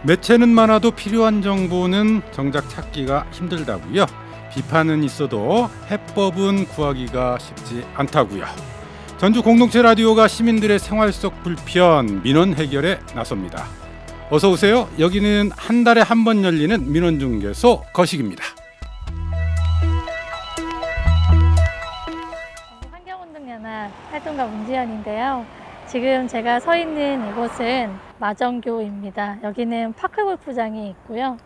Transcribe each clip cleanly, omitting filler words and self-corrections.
매체는 많아도 필요한 정보는 정작 찾기가 힘들다고요. 비판은 있어도 해법은 구하기가 쉽지 않다고요. 전주 공동체 라디오가 시민들의 생활 속 불편 민원 해결에 나섭니다. 어서 오세요. 여기는 한 달에 한 번 열리는 민원중개소 거식입니다. 환경운동연합 활동가 문지연인데요. 지금 제가 서 있는 이곳은 마정교입니다. 여기는 파크골프장이 있고요.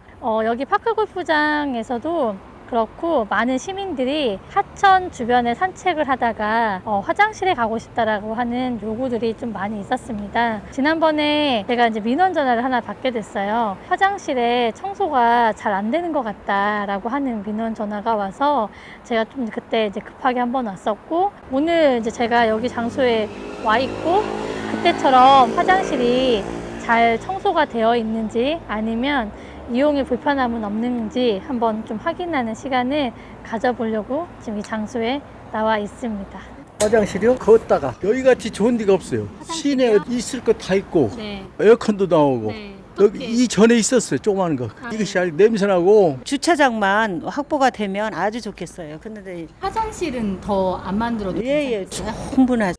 여기 파크골프장에서도 그렇고 많은 시민들이 하천 주변에 산책을 하다가 화장실에 가고 싶다라고 하는 요구들이 좀 많이 있었습니다. 지난번에 제가 이제 민원 전화를 하나 받게 됐어요. 화장실에 청소가 잘 안 되는 것 같다라고 하는 민원 전화가 와서 제가 좀 그때 이제 급하게 한번 왔었고, 오늘 이제 제가 여기 장소에 와 있고 그때처럼 화장실이 잘 청소가 되어 있는지 아니면 이용에 불편함은 없는지 한번 좀 확인하는 시간을 가져보려고 지금 이 장소에 나와 있습니다. 화장실이요? 걷다가 여기같이 좋은 데가 없어요. 시내에 있을 거 다 있고 에어컨도 나오고 여기 이전에 있었어요. 조그마한 거. 이것이 냄새나고. 주차장만 확보가 되면 아주 좋겠어요. 근데 화장실은 더 안 만들어도 예예 괜찮겠어요? 충분하죠.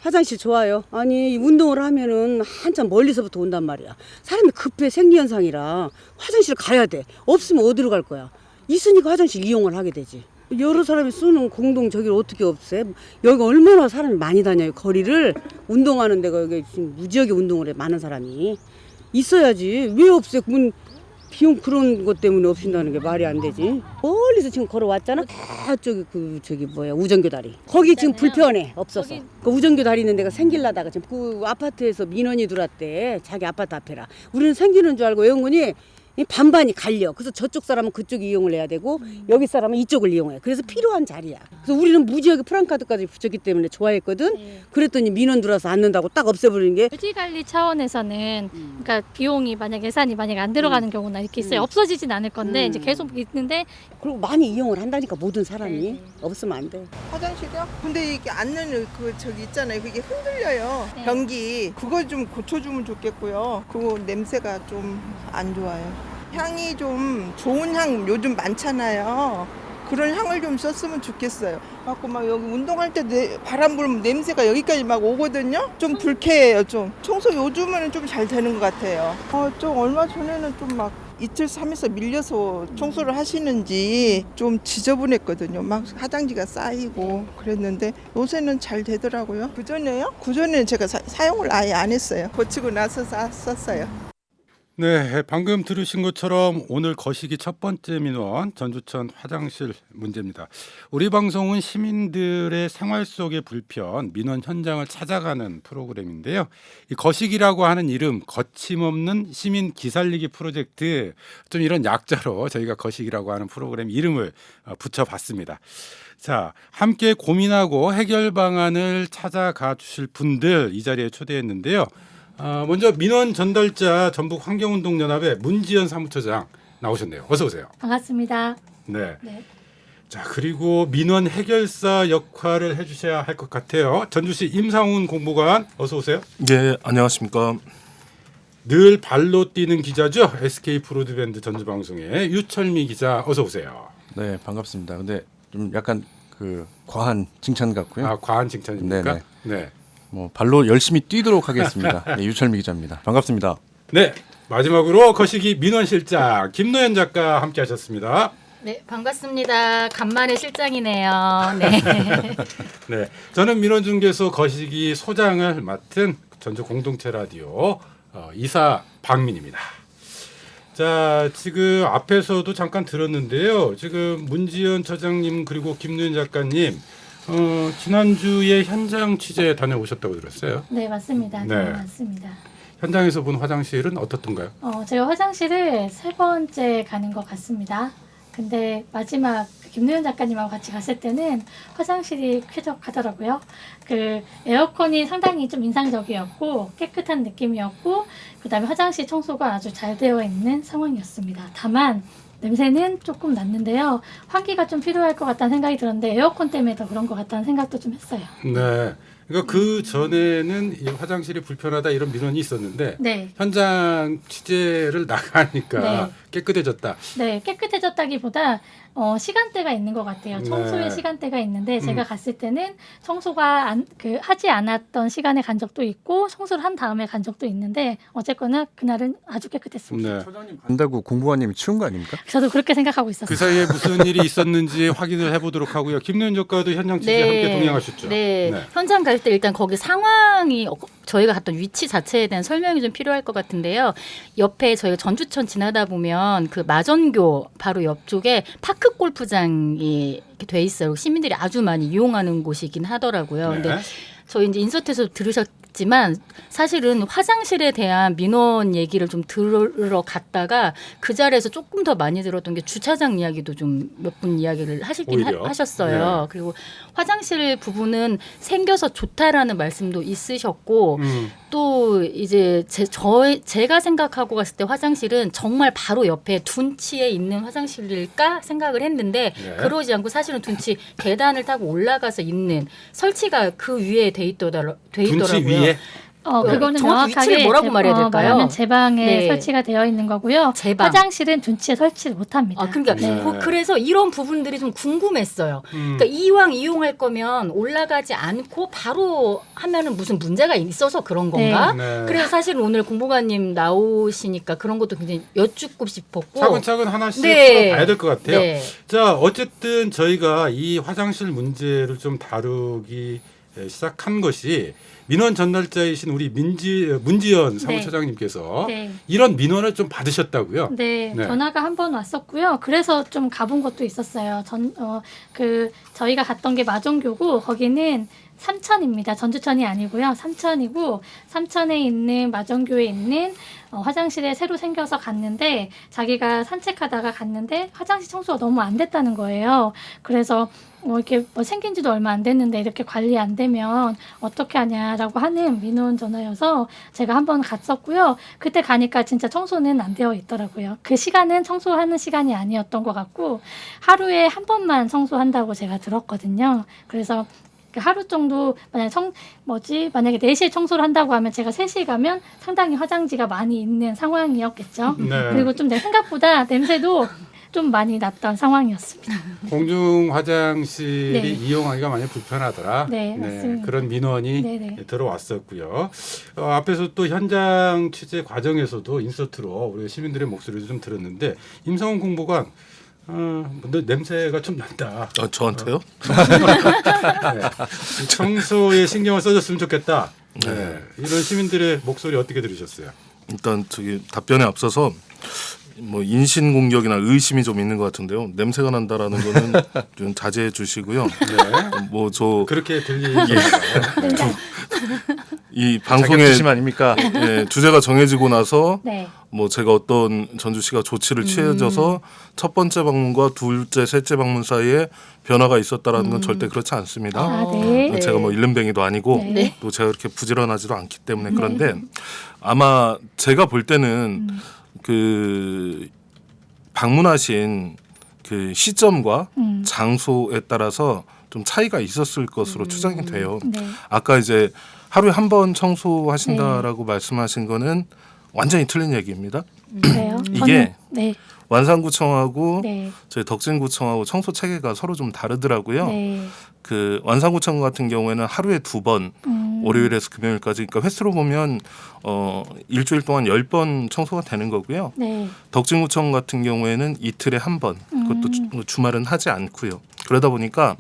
화장실 좋아요. 아니 운동을 하면은 한참 멀리서부터 온단 말이야. 사람이 급해 생리현상이라 화장실 가야 돼. 없으면 어디로 갈 거야. 있으니까 화장실 이용을 하게 되지. 여러 사람이 쓰는 공동 저기를 어떻게 없애? 여기 얼마나 사람이 많이 다녀요. 거리를 운동하는 데가 여기 지금 무지하게 운동을 해. 많은 사람이 있어야지. 왜 없애? 그건 비용 그런 것 때문에 없앤다는 게 말이 안 되지. 멀리서 지금 걸어왔잖아. 저기 저기 뭐야 우정교 다리. 거기 지금 불편해 없어서. 그 우정교 다리 있는 데가 생길라다가 지금 그 아파트에서 민원이 들어왔대. 자기 아파트 앞에라. 우리는 생기는 줄 알고 영근이 반반이 갈려. 그래서 저쪽 사람은 그쪽 이용을 해야 되고 여기 사람은 이쪽을 이용해. 그래서 필요한 자리야. 그래서 우리는 무지하게 프랑카드까지 붙였기 때문에 좋아했거든. 그랬더니 민원 들어와서 앉는다고 딱 없애버리는 게. 유지관리 차원에서는 그러니까 비용이 만약 예산이 만약 안 들어가는 경우나 이렇게 있어요. 없어지진 않을 건데 이제 계속 있는데 그리고 많이 이용을 한다니까 모든 사람이. 없으면 안 돼. 화장실이요? 근데 이게 앉는 그 저기 있잖아요. 그게 흔들려요. 변기. 그걸 좀 고쳐주면 좋겠고요. 그리고 냄새가 좀 안 좋아요. 향이 좀 좋은 향 요즘 많잖아요. 그런 향을 좀 썼으면 좋겠어요. 갖고 막 여기 운동할 때 바람 불면 냄새가 여기까지 막 오거든요. 좀 불쾌해요. 좀 청소 요즘에는 좀 잘 되는 것 같아요. 좀 얼마 전에는 좀 막 이틀 3일서 밀려서 청소를 하시는지 좀 지저분했거든요. 막 화장지가 쌓이고 그랬는데 요새는 잘 되더라고요. 그전에요? 그전에는 제가 사용을 아예 안 했어요. 고치고 나서 썼어요. 네, 방금 들으신 것처럼 오늘 거시기 첫 번째 민원 전주천 화장실 문제입니다. 우리 방송은 시민들의 생활 속의 불편, 민원 현장을 찾아가는 프로그램인데요. 이 거시기라고 하는 이름, 거침없는 시민 기살리기 프로젝트, 좀 이런 약자로 저희가 거시기라고 하는 프로그램 이름을 붙여봤습니다. 자, 함께 고민하고 해결 방안을 찾아가 주실 분들 이 자리에 초대했는데요. 먼저 민원 전달자 전북 환경운동연합의 문지연 사무처장 나오셨네요. 어서 오세요. 반갑습니다. 네. 네. 자, 그리고 민원 해결사 역할을 해주셔야 할 것 같아요. 전주시 임상훈 공보관 어서 오세요. 네, 안녕하십니까. 늘 발로 뛰는 기자죠. SK 브로드밴드 전주방송의 유철미 기자 어서 오세요. 네, 반갑습니다. 근데 좀 약간 그 과한 칭찬 같고요. 과한 칭찬입니까? 네네. 네. 뭐 발로 열심히 뛰도록 하겠습니다. 네, 유철미 기자입니다. 반갑습니다. 네. 마지막으로 거시기 민원실장 김노현 작가 함께하셨습니다. 네, 반갑습니다. 간만에 실장이네요. 네. 네, 저는 민원중개소 거시기 소장을 맡은 전주 공동체 라디오 이사 박민입니다. 자, 지금 앞에서도 잠깐 들었는데요. 지금 문지연 처장님 그리고 김노현 작가님 지난주에 현장 취재 다녀오셨다고 들었어요. 네, 맞습니다. 네. 맞습니다. 현장에서 본 화장실은 어떻던가요? 제가 화장실을 세 번째 가는 것 같습니다. 근데 마지막 김노현 작가님하고 같이 갔을 때는 화장실이 쾌적하더라고요. 그 에어컨이 상당히 좀 인상적이었고 깨끗한 느낌이었고 그다음에 화장실 청소가 아주 잘 되어 있는 상황이었습니다. 다만 냄새는 조금 났는데요. 환기가 좀 필요할 것 같다는 생각이 들었는데 에어컨 때문에 더 그런 것 같다는 생각도 좀 했어요. 네. 그러니까 그 전에는 이 화장실이 불편하다 이런 민원이 있었는데 네. 현장 취재를 나가니까 네. 깨끗해졌다. 네, 깨끗해졌다기보다 시간대가 있는 것 같아요. 청소의 네. 시간대가 있는데 제가 갔을 때는 청소가 하지 않았던 시간에 간 적도 있고 청소를 한 다음에 간 적도 있는데 어쨌거나 그날은 아주 깨끗했습니다. 네. 처장님 간다고 공보관님이 치운 거 아닙니까? 저도 그렇게 생각하고 있었어요. 그 사이에 무슨 일이 있었는지 확인을 해보도록 하고요. 김노현 작가도 현장 취재 함께 동행하셨죠. 네. 네. 현장 갈 때 일단 거기 상황이 저희가 갔던 위치 자체에 대한 설명이 좀 필요할 것 같은데요. 옆에 저희가 전주천 지나다 보면 그 마전교 바로 옆쪽에 파크 골프장이 이렇게 돼 있어요. 시민들이 아주 많이 이용하는 곳이긴 하더라고요. 네. 근데 저희 이제 인서트에서 들으셨지만 사실은 화장실에 대한 민원 얘기를 좀 들으러 갔다가 그 자리에서 조금 더 많이 들었던 게 주차장 이야기도 좀 몇 분 이야기를 오히려? 하셨어요. 네. 그리고 화장실 부분은 생겨서 좋다라는 말씀도 있으셨고 또 이제 제가 생각하고 갔을 때 화장실은 정말 바로 옆에 둔치에 있는 화장실일까 생각을 했는데 네. 그러지 않고 사실은 둔치 계단을 타고 올라가서 있는 설치가 그 위에 돼 있더라고요. 둔치 위에 그거는 정확히 명확하게 위치를 뭐라고 말해야 될까요? 말하면 제 방에 네. 설치가 되어 있는 거고요. 제 방. 화장실은 둔치에 설치를 못합니다. 아, 그러니까 네. 그래서 이런 부분들이 좀 궁금했어요. 그러니까 이왕 이용할 거면 올라가지 않고 바로 하면은 무슨 문제가 있어서 그런 건가? 네. 그래서 사실 오늘 공보관님 나오시니까 그런 것도 굉장히 여쭙고 싶었고. 차근차근 하나씩 네. 봐야 될 것 같아요. 네. 자, 어쨌든 저희가 이 화장실 문제를 좀 다루기 시작한 것이 민원 전달자이신 우리 문지연 사무처장님께서 네. 이런 민원을 좀 받으셨다고요? 네, 네. 전화가 한 번 왔었고요. 그래서 좀 가본 것도 있었어요. 저희가 갔던 게 마정교고 거기는 삼천입니다. 전주천이 아니고요. 삼천이고 삼천에 있는 마정교에 있는 화장실에 새로 생겨서 갔는데 자기가 산책하다가 갔는데 화장실 청소가 너무 안 됐다는 거예요. 그래서 이렇게 생긴 지도 얼마 안 됐는데 이렇게 관리 안 되면 어떻게 하냐라고 하는 민원 전화여서 제가 한번 갔었고요. 그때 가니까 진짜 청소는 안 되어 있더라고요. 그 시간은 청소하는 시간이 아니었던 것 같고 하루에 한 번만 청소한다고 제가 들었거든요. 그래서 하루 정도 만약에 4시에 청소를 한다고 하면 제가 3시에 가면 상당히 화장지가 많이 있는 상황이었겠죠. 네. 그리고 좀 생각보다 냄새도 좀 많이 났던 상황이었습니다. 공중 화장실이 네. 이용하기가 많이 불편하더라. 네, 맞습니다. 그런 민원이 네네. 들어왔었고요. 앞에서 또 현장 취재 과정에서도 인서트로 우리 시민들의 목소리를 좀 들었는데 임성훈 공보관 냄새가 좀 난다. 저한테요? 네. 청소에 신경을 써줬으면 좋겠다. 네. 이런 시민들의 목소리 어떻게 들으셨어요? 일단 답변에 앞서서 뭐 인신 공격이나 의심이 좀 있는 것 같은데요. 냄새가 난다라는 거는 좀 자제해 주시고요. 네. 뭐 저 그렇게 들리는 이 방송의 자격지심 아닙니까? 주제가 정해지고 나서 네. 뭐 제가 어떤 전주시가 조치를 취해져서 첫 번째 방문과 둘째, 셋째 방문 사이에 변화가 있었다라는 건 절대 그렇지 않습니다. 네. 제가 뭐 일름뱅이도 아니고 네. 또 제가 그렇게 부지런하지도 않기 때문에 그런데 아마 제가 볼 때는 그 방문하신 그 시점과 장소에 따라서 좀 차이가 있었을 것으로 추정이 돼요. 네. 아까 이제 하루에 한 번 청소하신다라고 말씀하신 거는 완전히 틀린 얘기입니다. 그래요? 이게 네. 완산구청하고 네. 저희 덕진구청하고 청소 체계가 서로 좀 다르더라고요. 네. 그 완산구청 같은 경우에는 하루에 2번 월요일에서 금요일까지 그러니까 횟수로 보면 일주일 동안 10번 청소가 되는 거고요. 네. 덕진구청 같은 경우에는 이틀에 한 번 그것도 주말은 하지 않고요. 그러다 보니까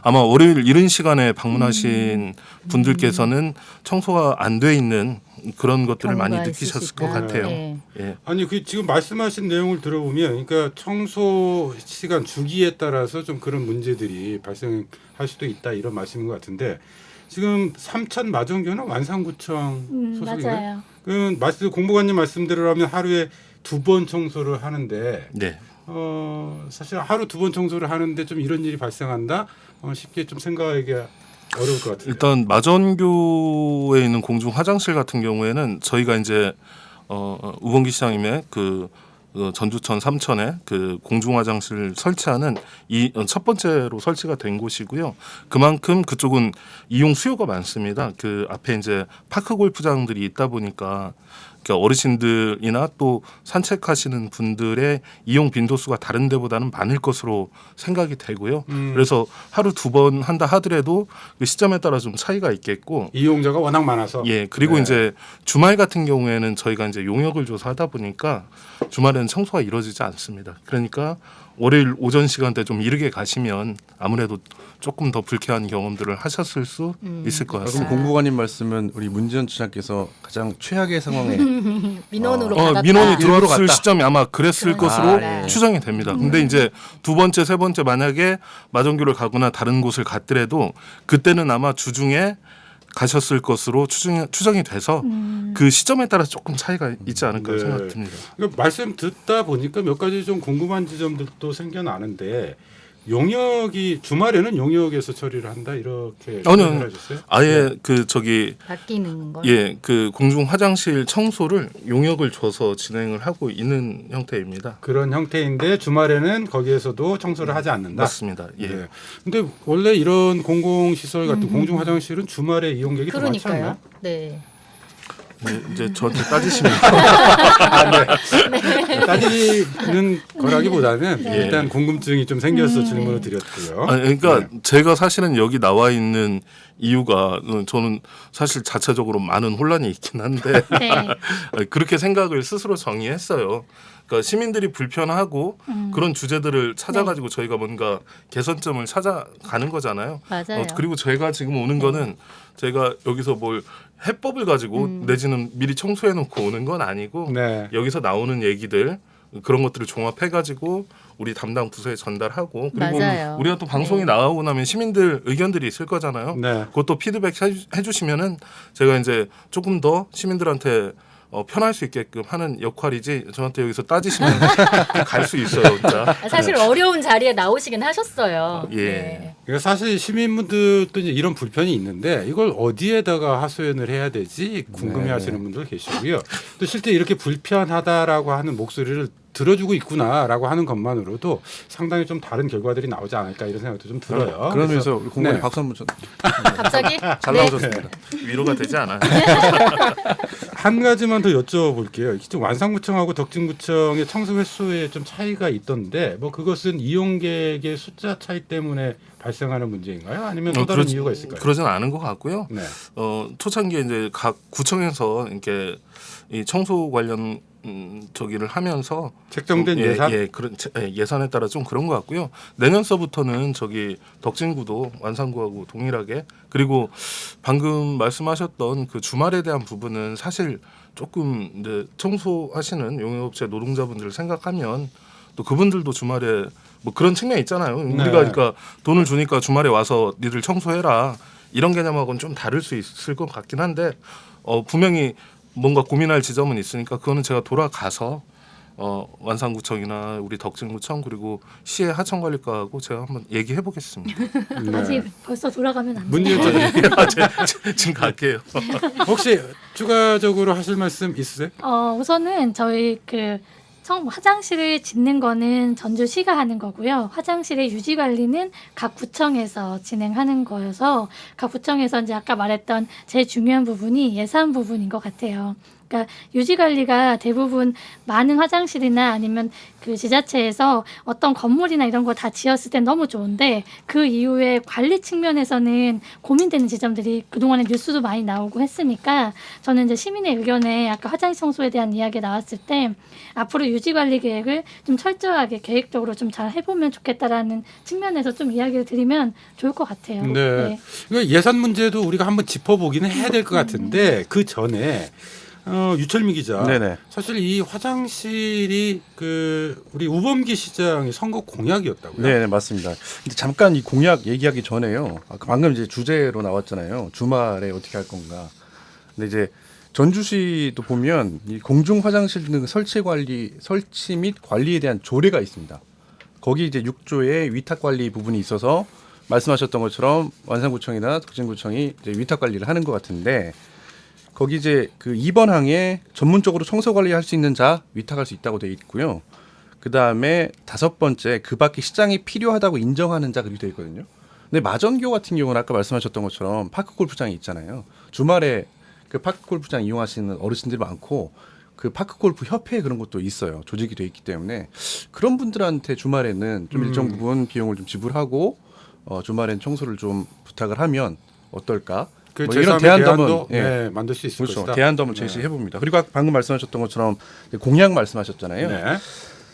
아마 월요일 이른 시간에 방문하신 분들께서는 청소가 안 돼 있는 그런 것들을 많이 경우가 느끼셨을 있을 것 수 있다. 같아요. 네. 예. 아니 그 지금 말씀하신 내용을 들어보면 그러니까 청소 시간 주기에 따라서 좀 그런 문제들이 발생할 수도 있다 이런 말씀인 것 같은데 지금 삼천 마정교는 완산구청 소속인가요? 맞아요. 공보관님 말씀대로라면 하루에 2번 청소를 하는데 네. 사실 하루 2번 청소를 하는데 좀 이런 일이 발생한다 쉽게 좀 생각하기 어려울 것 같아요. 일단 마전교에 있는 공중 화장실 같은 경우에는 저희가 이제 우범기 시장님의 그 전주천 삼천에 그 공중 화장실 설치하는 이 첫 번째로 설치가 된 곳이고요. 그만큼 그쪽은 이용 수요가 많습니다. 그 앞에 이제 파크 골프장들이 있다 보니까 그러니까 어르신들이나 또 산책하시는 분들의 이용 빈도수가 다른 데보다는 많을 것으로 생각이 되고요. 그래서 하루 2번 한다 하더라도 그 시점에 따라 좀 차이가 있겠고 이용자가 워낙 많아서. 예, 그리고 네. 이제 주말 같은 경우에는 저희가 이제 용역을 줘서 하다 보니까 주말에는 청소가 이루어지지 않습니다. 그러니까 월요일 오전 시간대 좀 이르게 가시면 아무래도 조금 더 불쾌한 경험들을 하셨을 수 있을 것 그럼 같습니다. 공보관님 말씀은 우리 문지연 주장께서 가장 최악의 상황에 민원으로 받았다. 민원이 일부러 들어왔을 갔다. 시점이 아마 그랬을 그러니까. 것으로 네. 추정이 됩니다. 근데 이제 2번째, 3번째 만약에 마정교를 가거나 다른 곳을 갔더라도 그때는 아마 주중에 가셨을 것으로 추정이 돼서 그 시점에 따라 조금 차이가 있지 않을까 네. 생각됩니다. 그러니까 말씀 듣다 보니까 몇 가지 좀 궁금한 지점들도 생겨나는데 용역이 주말에는 용역에서 처리를 한다 이렇게 아니요. 표현을 하셨어요? 아예 그 저기 바뀌는 거. 예, 그 공중 화장실 청소를 용역을 줘서 진행을 하고 있는 형태입니다. 그런 형태인데 주말에는 거기에서도 청소를 하지 않는다. 맞습니다. 예. 네. 근데 원래 이런 공공시설 같은 공중 화장실은 주말에 이용객이 더 많지 않나요? 그러니까요. 네. 네, 이제 저한테 따지시면 따지는 거라기보다는 네. 일단 궁금증이 좀 생겨서 질문을 드렸고요. 그러니까 네. 제가 사실은 여기 나와 있는 이유가 저는 사실 자체적으로 많은 혼란이 있긴 한데 네. 그렇게 생각을 스스로 정의했어요. 그러니까 시민들이 불편하고 그런 주제들을 찾아가지고 저희가 뭔가 개선점을 찾아가는 거잖아요. 맞아요. 그리고 제가 지금 오는 거는 제가 여기서 뭘 해법을 가지고 내지는 미리 청소해 놓고 오는 건 아니고 네. 여기서 나오는 얘기들 그런 것들을 종합해가지고 우리 담당 부서에 전달하고 그리고 맞아요. 우리가 또 방송이 나가고 나면 시민들 의견들이 있을 거잖아요. 네. 그것도 피드백 해주시면은 제가 이제 조금 더 시민들한테 편할 수 있게끔 하는 역할이지 저한테 여기서 따지시면 갈 수 있어요, 진짜. 사실 어려운 자리에 나오시긴 하셨어요. 예. 네. 그러니까 사실 시민분들도 이제 이런 불편이 있는데 이걸 어디에다가 하소연을 해야 되지 궁금해하시는 분들 계시고요. 또 실제 이렇게 불편하다라고 하는 목소리를 들어주고 있구나라고 하는 것만으로도 상당히 좀 다른 결과들이 나오지 않을까 이런 생각도 좀 들어요. 그러면서 우리 공보관님 네. 박수 한번 쳐. 갑자기 잘 네. 나오셨습니다. 위로가 되지 않아요. 한 가지만 더 여쭤볼게요. 지금 완산구청하고 덕진구청의 청소 횟수에 좀 차이가 있던데 뭐 그것은 이용객의 숫자 차이 때문에 발생하는 문제인가요? 아니면 또 다른 이유가 있을까요? 그러진 않은 것 같고요. 네. 초창기에 이제 각 구청에서 이렇게 이 청소 관련 저기를 하면서 책정된 예산? 그런 예산에 따라 좀 그런 것 같고요. 내년서부터는 저기 덕진구도 완산구하고 동일하게 그리고 방금 말씀하셨던 그 주말에 대한 부분은 사실 조금 이제 청소하시는 용역업체 노동자분들을 생각하면 또 그분들도 주말에 뭐 그런 측면이 있잖아요. 우리가 그러니까 돈을 주니까 주말에 와서 니들 청소해라 이런 개념하고는 좀 다를 수 있을 것 같긴 한데 분명히 뭔가 고민할 지점은 있으니까 그거는 제가 돌아가서 완산구청이나 우리 덕진구청 그리고 시의 하천관리과하고 제가 한번 얘기해 보겠습니다. 아직 벌써 돌아가면 안 돼요. 문제 지금 갈게요. 혹시 추가적으로 하실 말씀 있으세요? 우선은 저희 화장실을 짓는 거는 전주시가 하는 거고요. 화장실의 유지 관리는 각 구청에서 진행하는 거여서 각 구청에서 이제 아까 말했던 제일 중요한 부분이 예산 부분인 것 같아요. 그러니까 유지 관리가 대부분 많은 화장실이나 아니면 그 지자체에서 어떤 건물이나 이런 거 다 지었을 땐 너무 좋은데 그 이후에 관리 측면에서는 고민되는 지점들이 그동안에 뉴스도 많이 나오고 했으니까 저는 이제 시민의 의견에 아까 화장실 청소에 대한 이야기 나왔을 때 앞으로 유지 관리 계획을 좀 철저하게 계획적으로 좀 잘 해보면 좋겠다라는 측면에서 좀 이야기를 드리면 좋을 것 같아요. 네. 그러니까 예산 문제도 우리가 한번 짚어보기는 해야 될 것 같은데 그 전에 유철민 기자. 네네. 사실 이 화장실이 우리 우범기 시장의 선거 공약이었다고요? 네, 맞습니다. 근데 잠깐 이 공약 얘기하기 전에요. 방금 이제 주제로 나왔잖아요. 주말에 어떻게 할 건가. 근데 이제 전주시도 보면 이 공중 화장실 등 설치 및 관리에 대한 조례가 있습니다. 거기 이제 6조의 위탁 관리 부분이 있어서 말씀하셨던 것처럼 완산구청이나 덕진구청이 이제 위탁 관리를 하는 것 같은데 거기 이제 그 2번 항에 전문적으로 청소 관리할 수 있는 자 위탁할 수 있다고 되어 있고요. 그 다음에 5번째 그 밖에 시장이 필요하다고 인정하는 자 그렇게 되어 있거든요. 근데 마전교 같은 경우는 아까 말씀하셨던 것처럼 파크 골프장이 있잖아요. 주말에 그 파크 골프장 이용하시는 어르신들이 많고 그 파크 골프 협회에 그런 것도 있어요. 조직이 돼 있기 때문에 그런 분들한테 주말에는 좀 일정 부분 비용을 좀 지불하고 주말엔 청소를 좀 부탁을 하면 어떨까? 그 뭐 이런 대안도 네, 만들 수 있을 그렇죠. 것이다. 대안도 한번 제시해 봅니다. 그리고 아까 방금 말씀하셨던 것처럼 공약 말씀하셨잖아요. 네.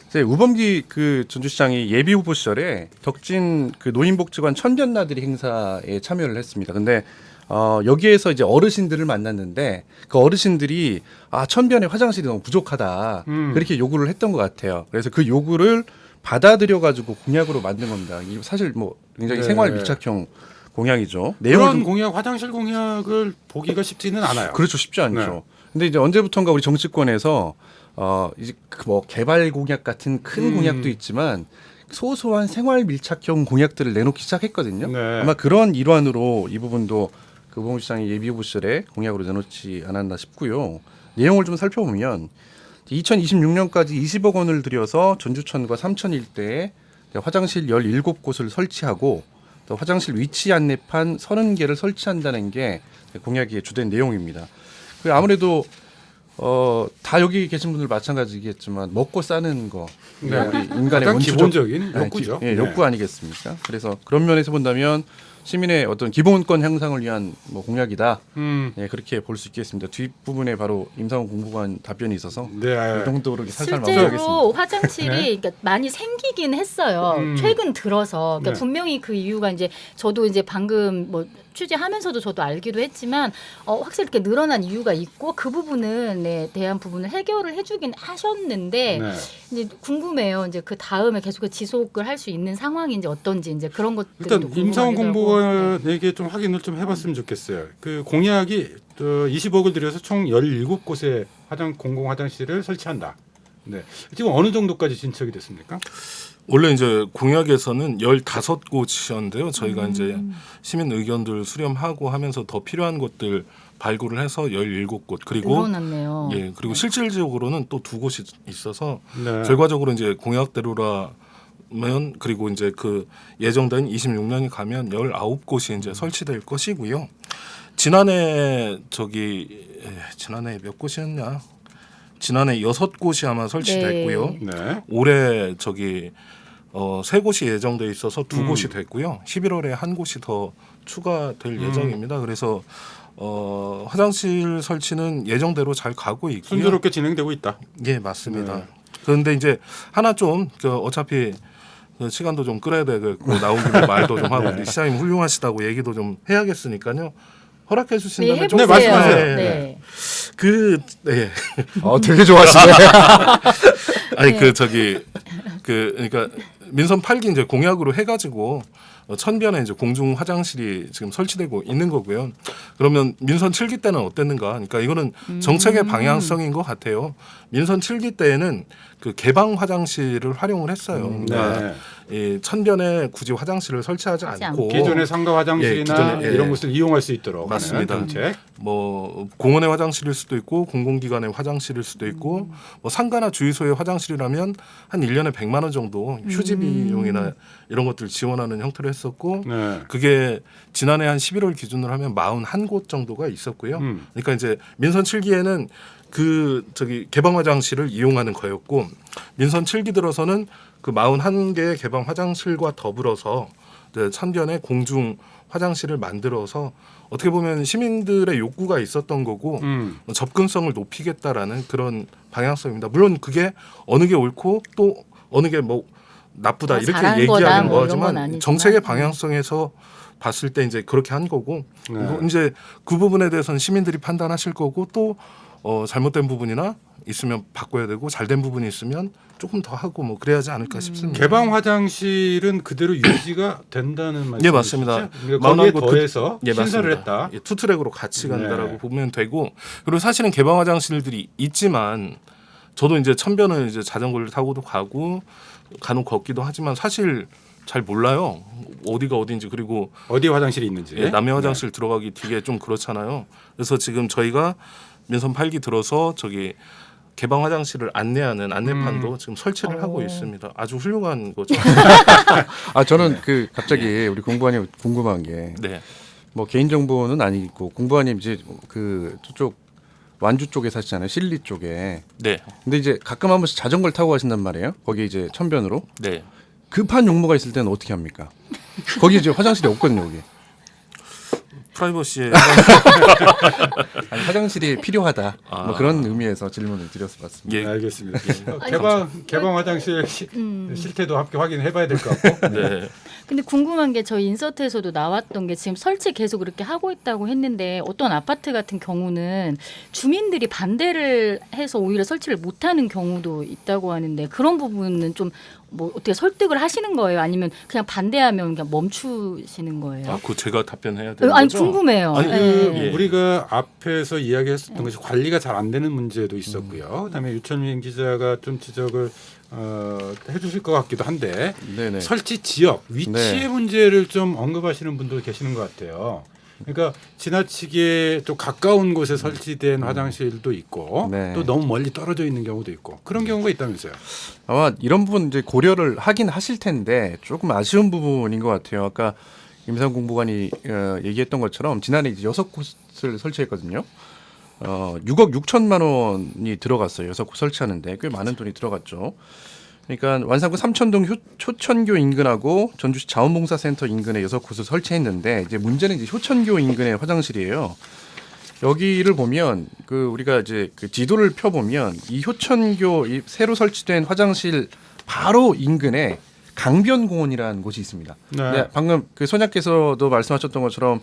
이제 우범기 그 전주시장이 예비 후보 시절에 덕진 그 노인복지관 천변나들이 행사에 참여를 했습니다. 근데 여기에서 이제 어르신들을 만났는데 그 어르신들이 천변에 화장실이 너무 부족하다 그렇게 요구를 했던 것 같아요. 그래서 그 요구를 받아들여 가지고 공약으로 만든 겁니다. 이게 사실 뭐 굉장히 네. 생활 밀착형 공약이죠. 그런 공약, 화장실 공약을 보기가 쉽지는 않아요. 그렇죠, 쉽지 않죠. 네. 근데 이제 언제부턴가 우리 정치권에서 이제 뭐 개발 공약 같은 큰 공약도 있지만 소소한 생활 밀착형 공약들을 내놓기 시작했거든요. 네. 아마 그런 일환으로 이 부분도 그 우범기 시장이 예비 후보 시절에 공약으로 내놓지 않았나 싶고요. 내용을 좀 살펴보면 2026년까지 20억 원을 들여서 전주천과 삼천 일대에 화장실 17곳을 설치하고 또 화장실 위치 안내판 30개를 설치한다는 게 공약의 주된 내용입니다. 아무래도 다 여기 계신 분들 마찬가지겠지만 먹고 싸는 거 네. 우리 인간의 가장 원초적 기본적인 욕구죠. 욕구 아니겠습니까? 그래서 그런 면에서 본다면 시민의 어떤 기본권 향상을 위한 뭐 공약이다. 그렇게 볼 수 있겠습니다. 뒷부분에 바로 임상훈 공보관 답변이 있어서 네. 이 정도로 살살 실제로 마무리하겠습니다. 화장실이 네. 그러니까 많이 생기긴 했어요. 최근 들어서 그러니까 네. 분명히 그 이유가 이제 저도 이제 방금 뭐 취재하면서도 저도 알기도 했지만 확실히 이렇게 늘어난 이유가 있고 그 부분에 대한 부분을 해결을 해주긴 하셨는데 네. 이제 궁금해요. 이제 그 다음에 계속 지속을 할 수 있는 상황인지 어떤지 이제 그런 것들도 일단 임상훈 궁금하기도 하고. 공보관에게 좀 확인을 좀 해봤으면 좋겠어요. 그 공약이 20억을 들여서 총 17곳의 공공 화장실을 설치한다. 네. 지금 어느 정도까지 진척이 됐습니까? 원래 이제 공약에서는 15곳이었는데요. 저희가 이제 시민 의견들 수렴하고 하면서 더 필요한 것들 발굴을 해서 17곳 그리고 늘어났네요. 예, 그리고 실질적으로는 또 2곳이 있어서 네. 결과적으로 이제 공약대로라면 그리고 이제 그 예정된 26년이 가면 19곳이 이제 설치될 것이고요. 지난해 지난해 몇 곳이었냐? 지난해 6곳이 아마 설치됐고요. 네. 올해 3곳이 예정돼 있어서 2곳이 됐고요. 11월에 1곳이 더 추가될 예정입니다. 그래서 화장실 설치는 예정대로 잘 가고 있고요. 순조롭게 진행되고 있다. 예, 맞습니다. 네. 그런데 이제 하나 좀 어차피 그 시간도 좀 끌어야 되고 나온 김에 말도 좀 하고 우리 시장님 훌륭하시다고 얘기도 좀 해야겠으니까요. 허락해 주신다면 네, 좀 해보세요. 말씀하세요. 네. 되게 좋아하시네. 아니 그러니까 민선 8기 이제 공약으로 해가지고 천변에 이제 공중 화장실이 지금 설치되고 있는 거고요. 그러면 민선 7기 때는 어땠는가? 그러니까 이거는 정책의 방향성인 것 같아요. 민선 7기 때에는 그 개방 화장실을 활용을 했어요. 그러니까 네. 이 천변에 굳이 화장실을 설치하지 않고 기존의 상가 화장실이나 기존에, 이런 곳을 이용할 수 있도록 맞습니다. 하는 정책. 뭐 공원의 화장실일 수도 있고 공공기관의 화장실일 수도 있고 뭐 상가나 주유소의 화장실이라면 한 1년에 100만 원 정도 휴지 비용이나 이런 것들 지원하는 형태로 했었고 네. 그게 지난해 한 11월 기준으로 하면 41곳 정도가 있었고요. 그러니까 이제 민선 7기에는 개방 화장실을 이용하는 거였고 민선 7기 들어서는 그 41개의 개방 화장실과 더불어서 천변에 공중 화장실을 만들어서 어떻게 보면 시민들의 욕구가 있었던 거고 접근성을 높이겠다라는 그런 방향성입니다. 물론 그게 어느 게 옳고 또 어느 게 뭐 나쁘다 이렇게 잘한 얘기하는 거다, 뭐 이런 건 거지만 아니지만. 정책의 방향성에서 봤을 때 이제 그렇게 한 거고 네. 이제 그 부분에 대해서는 시민들이 판단하실 거고 또 잘못된 부분이나 있으면 바꿔야 되고 잘된 부분이 있으면 조금 더 하고 뭐 그래야지 않을까 싶습니다. 개방 화장실은 그대로 유지가 된다는 말씀이시죠? 예, 맞습니다. 그러니까 거기에 마흔한 곳 더해서 예, 신설을 맞습니다. 했다. 예, 투트랙으로 같이 간다라고 네. 보면 되고 그리고 사실은 개방 화장실들이 있지만 저도 이제 천변을 이제 자전거를 타고도 가고 간혹 걷기도 하지만 사실 잘 몰라요. 어디가 어딘지. 그리고 어디 화장실이 있는지. 예, 남의 화장실 들어가기 되게 좀 그렇잖아요. 그래서 지금 저희가 민선 8기 들어서 저기 개방 화장실을 안내하는 안내판도 지금 설치를 하고 있습니다. 아주 훌륭한 거죠. 아 저는 그 갑자기 우리 공부원님 궁금한 게 네. 뭐 개인 정보는 아니고 공부원님 이제 그 저쪽 완주 쪽에 사시잖아요. 실리 쪽에. 네. 근데 이제 가끔 한 번씩 자전거를 타고 가신단 말이에요. 거기 이제 천변으로. 네. 급한 용무가 있을 때는 어떻게 합니까? 거기 이제 화장실이 없거든요. 거기. 프라이버시에 아니, 화장실이 필요하다. 아. 뭐 그런 의미에서 질문을 드렸습니다. 예. 네, 알겠습니다. 개방 화장실 실태도 함께 확인해봐야 될 것 같고. 네. 근데 궁금한 게 저희 인서트에서도 나왔던 게 지금 설치 계속 이렇게 하고 있다고 했는데 어떤 아파트 같은 경우는 주민들이 반대를 해서 오히려 설치를 못하는 경우도 있다고 하는데 그런 부분은 좀 뭐 어떻게 설득을 하시는 거예요? 아니면 그냥 반대하면 그냥 멈추시는 거예요? 아, 그거 제가 답변해야 되는 아니 거죠? 궁금해요. 아니, 예. 우리가 앞에서 이야기했었던 것이 관리가 잘 안 되는 문제도 있었고요. 그다음에 유철민 기자가 좀 지적을 해주실 것 같기도 한데 네네. 설치 지역 위치의 네. 문제를 좀 언급하시는 분도 계시는 것 같아요. 그러니까 지나치게 좀 가까운 곳에 설치된 화장실도 있고 네. 또 너무 멀리 떨어져 있는 경우도 있고 그런 경우가 있다면서요. 아마 이런 부분 이제 고려를 하긴 하실 텐데 조금 아쉬운 부분인 것 같아요. 아까 임상 공보관이 얘기했던 것처럼 지난해 이제 6곳을 설치했거든요. 6억 6천만 원이 들어갔어요. 6곳 설치하는데 꽤 많은 돈이 들어갔죠. 그러니까 완산구 삼천동 효천교 인근하고 전주시 자원봉사센터 인근에 6곳을 설치했는데 이제 문제는 이제 효천교 인근의 화장실이에요. 여기를 보면 그 우리가 이제 그 지도를 펴 보면 이 효천교 이 새로 설치된 화장실 바로 인근에 강변공원이라는 곳이 있습니다. 네, 방금 그 소장께서도 말씀하셨던 것처럼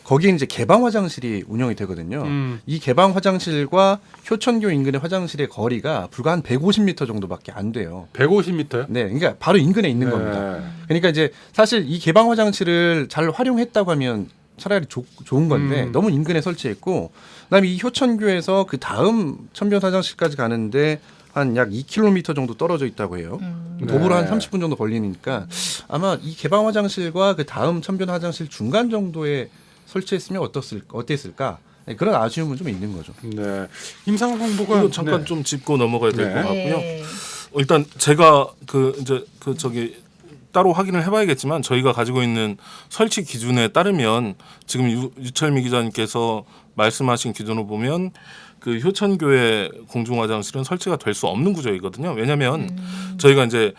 거기에 이제 개방 화장실이 운영이 되거든요. 이 개방 화장실과 효천교 인근의 화장실의 거리가 불과 한 150m 정도밖에 안 돼요. 150m요? 네, 그러니까 바로 인근에 있는 겁니다. 그러니까 이제 사실 이 개방 화장실을 잘 활용했다고 하면 차라리 좋은 건데 너무 인근에 설치했고, 그다음에 이 효천교에서 그 다음 천변 화장실까지 가는데 한 약 2km 정도 떨어져 있다고 해요. 도보로 한 30분 정도 걸리니까 아마 이 개방 화장실과 그 다음 천변 화장실 중간 정도에 설치했으면 어땠을까? 네, 그런 아쉬움은 좀 있는 거죠. 네. 임상 공보관 이거 잠깐 좀 짚고 넘어가야 될 것 네. 같고요. 일단 제가 저기 따로 확인을 해봐야겠지만 저희가 가지고 있는 설치 기준에 따르면 지금 유철미 기자님께서 말씀하신 기준으로 보면 그 효천교회 공중 화장실은 설치가 될 수 없는 구조이거든요. 왜냐하면 저희가 이제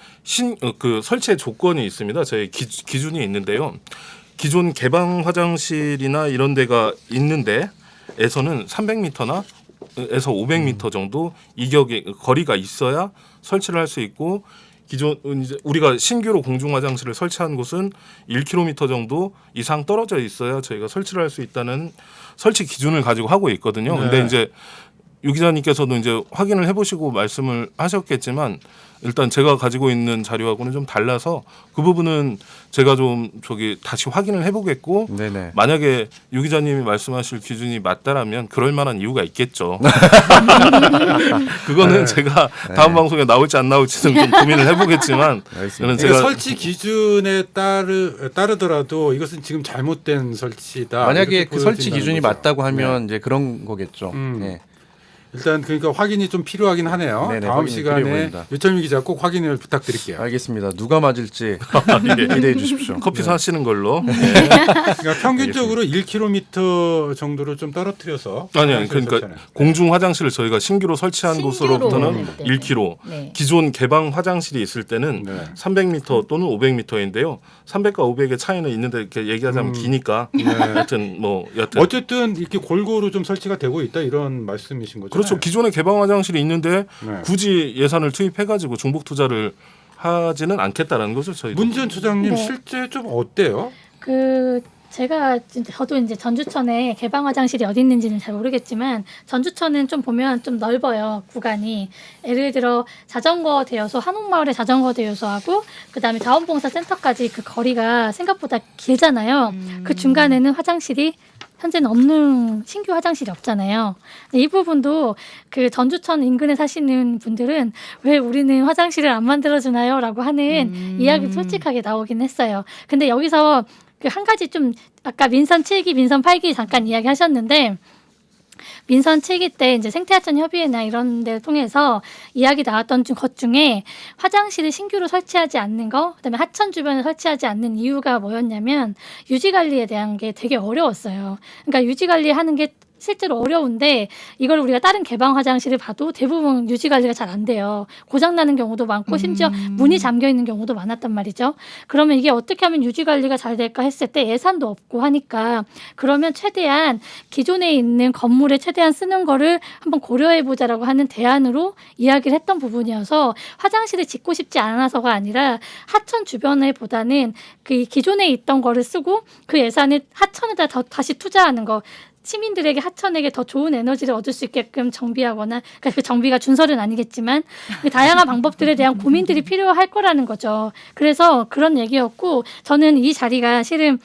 그 설치의 조건이 있습니다. 저희 기준이 있는데요. 기존 개방 화장실이나 이런 데가 있는데 에서는 300m나 에서 500m 정도 이격의 거리가 있어야 설치를 할 수 있고, 기존 이제 우리가 신규로 공중 화장실을 설치한 곳은 1km 정도 이상 떨어져 있어야 저희가 설치를 할 수 있다는 설치 기준을 가지고 하고 있거든요. 근데 이제 유 기자님께서도 이제 확인을 해보시고 말씀을 하셨겠지만 일단 제가 가지고 있는 자료하고는 좀 달라서 그 부분은 제가 좀 다시 확인을 해보겠고, 네네. 만약에 유 기자님이 말씀하실 기준이 맞다라면 그럴 만한 이유가 있겠죠. 그거는 제가 다음 방송에 나올지 안 나올지는 좀 고민을 해보겠지만 저는 제가 설치 기준에 따르더라도 이것은 지금 잘못된 설치다. 만약에 이렇게 그 설치 보여진다는 기준이 거죠. 맞다고 하면 이제 그런 거겠죠. 네. 일단 그러니까 확인이 좀 필요하긴 하네요. 네네, 다음 확인이 시간에 필요해 보입니다. 유철미 기자 꼭 확인을 부탁드릴게요. 알겠습니다. 누가 맞을지 예. 기대해 주십시오. 커피 사시는 걸로. 그러니까 평균적으로 1km 정도로 좀 떨어뜨려서 아니요, 그러니까 공중 화장실을 저희가 신규로 설치한 곳으로부터는 네. 1km, 네. 기존 개방 화장실이 있을 때는 네. 300m 또는 500m인데요. 300과 500의 차이는 있는데 이렇게 얘기하자면 기니까 하여튼 뭐 여튼 어쨌든 이렇게 골고루 좀 설치가 되고 있다 이런 말씀이신 거죠. 그렇죠. 기존에 개방 화장실이 있는데 네. 굳이 예산을 투입해가지고 중복 투자를 하지는 않겠다라는 거죠. 저희도. 문지연 처장님 네. 실제 좀 어때요? 저도 이제 전주천에 개방 화장실이 어디 있는지는 잘 모르겠지만 전주천은 좀 보면 좀 넓어요, 구간이. 예를 들어 자전거 대여소, 한옥마을에 자전거 대여소하고 그다음에 자원봉사센터까지 그 거리가 생각보다 길잖아요. 그 중간에는 화장실이 현재는 없는 신규 화장실이 없잖아요. 근데 이 부분도 그 전주천 인근에 사시는 분들은 왜 우리는 화장실을 안 만들어주나요? 라고 하는 이야기 솔직하게 나오긴 했어요. 근데 여기서 그 한 가지 좀 아까 민선 7기, 민선 8기 잠깐 이야기 하셨는데 민선 7기 때 이제 생태하천 협의회나 이런 데를 통해서 이야기 나왔던 것 중에 화장실을 신규로 설치하지 않는 거, 그다음에 하천 주변에 설치하지 않는 이유가 뭐였냐면 유지 관리에 대한 게 되게 어려웠어요. 그러니까 유지 관리하는 게 실제로 어려운데 이걸 우리가 다른 개방 화장실을 봐도 대부분 유지 관리가 잘 안 돼요. 고장 나는 경우도 많고 심지어 문이 잠겨 있는 경우도 많았단 말이죠. 그러면 이게 어떻게 하면 유지 관리가 잘 될까 했을 때 예산도 없고 하니까 그러면 최대한 기존에 있는 건물에 최대한 쓰는 거를 한번 고려해 보자라고 하는 대안으로 이야기를 했던 부분이어서 화장실을 짓고 싶지 않아서가 아니라 하천 주변에 보다는 그 기존에 있던 거를 쓰고 그 예산을 하천에다 다시 투자하는 거, 시민들에게 하천에게 더 좋은 에너지를 얻을 수 있게끔 정비하거나, 그러니까 그 정비가 준설은 아니겠지만 그 다양한 방법들에 대한 고민들이 필요할 거라는 거죠. 그래서 그런 얘기였고 저는 이 자리가 실은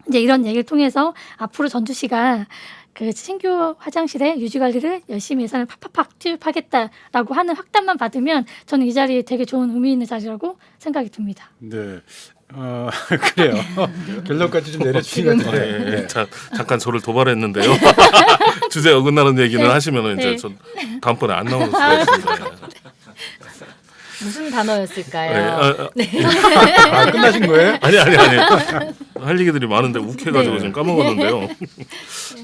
이제 이런 얘기를 통해서 앞으로 전주시가 그 신규 화장실의 유지 관리를 열심히 예산을 팍팍팍 투입하겠다라고 하는 확답만 받으면 저는 이 자리에 되게 좋은 의미 있는 자리라고 생각이 듭니다. 네. 그래요. 결론까지 좀 내려주신 것 같은데. 네. 잠깐 저를 도발했는데요. 주제 어긋나는 얘기는 네. 하시면 이제 네. 전 다음번에 안 나오는 수가 있습니다. 무슨 단어였을까요? 끝나신 거예요? 아니. 할 얘기들이 많은데 욱해가지고 네. 지금 까먹었는데요.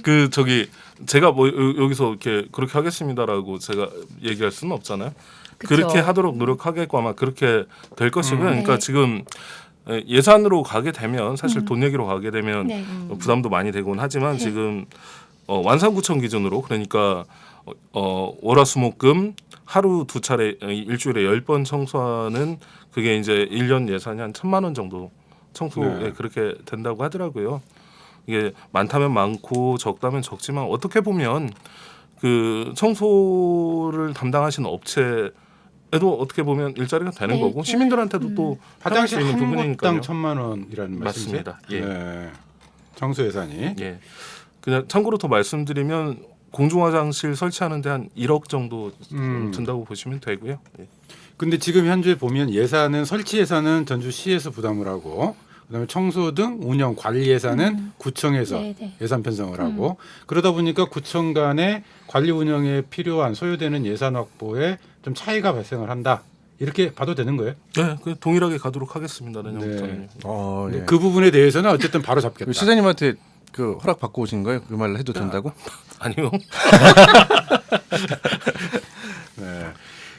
그 저기 제가 뭐 여기서 이렇게 그렇게 하겠습니다라고 제가 얘기할 수는 없잖아요. 그쵸. 그렇게 하도록 노력하겠고 아마 그렇게 될 것이고요. 그러니까 네. 지금 예산으로 가게 되면 사실 돈 얘기로 가게 되면 네. 부담도 많이 되곤 하지만 지금 완산구청 기준으로 그러니까 월화수목금 하루 두 차례 일주일에 10번 청소하는 그게 이제 1년 예산이 한 1,000만 원 정도 청소에 네. 그렇게 된다고 하더라고요. 이게 많다면 많고 적다면 적지만 어떻게 보면 그 청소를 담당하시는 업체에도 어떻게 보면 일자리가 되는 네. 거고 시민들한테도 또 화장실 편할 수 있는 한 부분이니까요. 곳당 1,000만 원이라는 말씀이세요? 맞습니다. 예. 네. 청소 예산이. 예. 그냥 참고로 더 말씀드리면 공중화장실 설치하는데 한 1억 정도 든다고 보시면 되고요. 예. 근데 지금 현재 보면 예산은 설치 예산은 전주시에서 부담을 하고 그다음에 청소 등 운영 관리 예산은 구청에서 네, 네. 예산 편성을 하고 그러다 보니까 구청 간의 관리 운영에 필요한 소요되는 예산 확보에 좀 차이가 발생을 한다. 이렇게 봐도 되는 거예요? 네, 그 동일하게 가도록 하겠습니다. 내년부터는. 네. 예. 그 부분에 대해서는 어쨌든 바로 잡겠다. 그 시장님한테 그 허락 받고 오신 거예요? 그 말을 해도 된다고? 아니요. 네.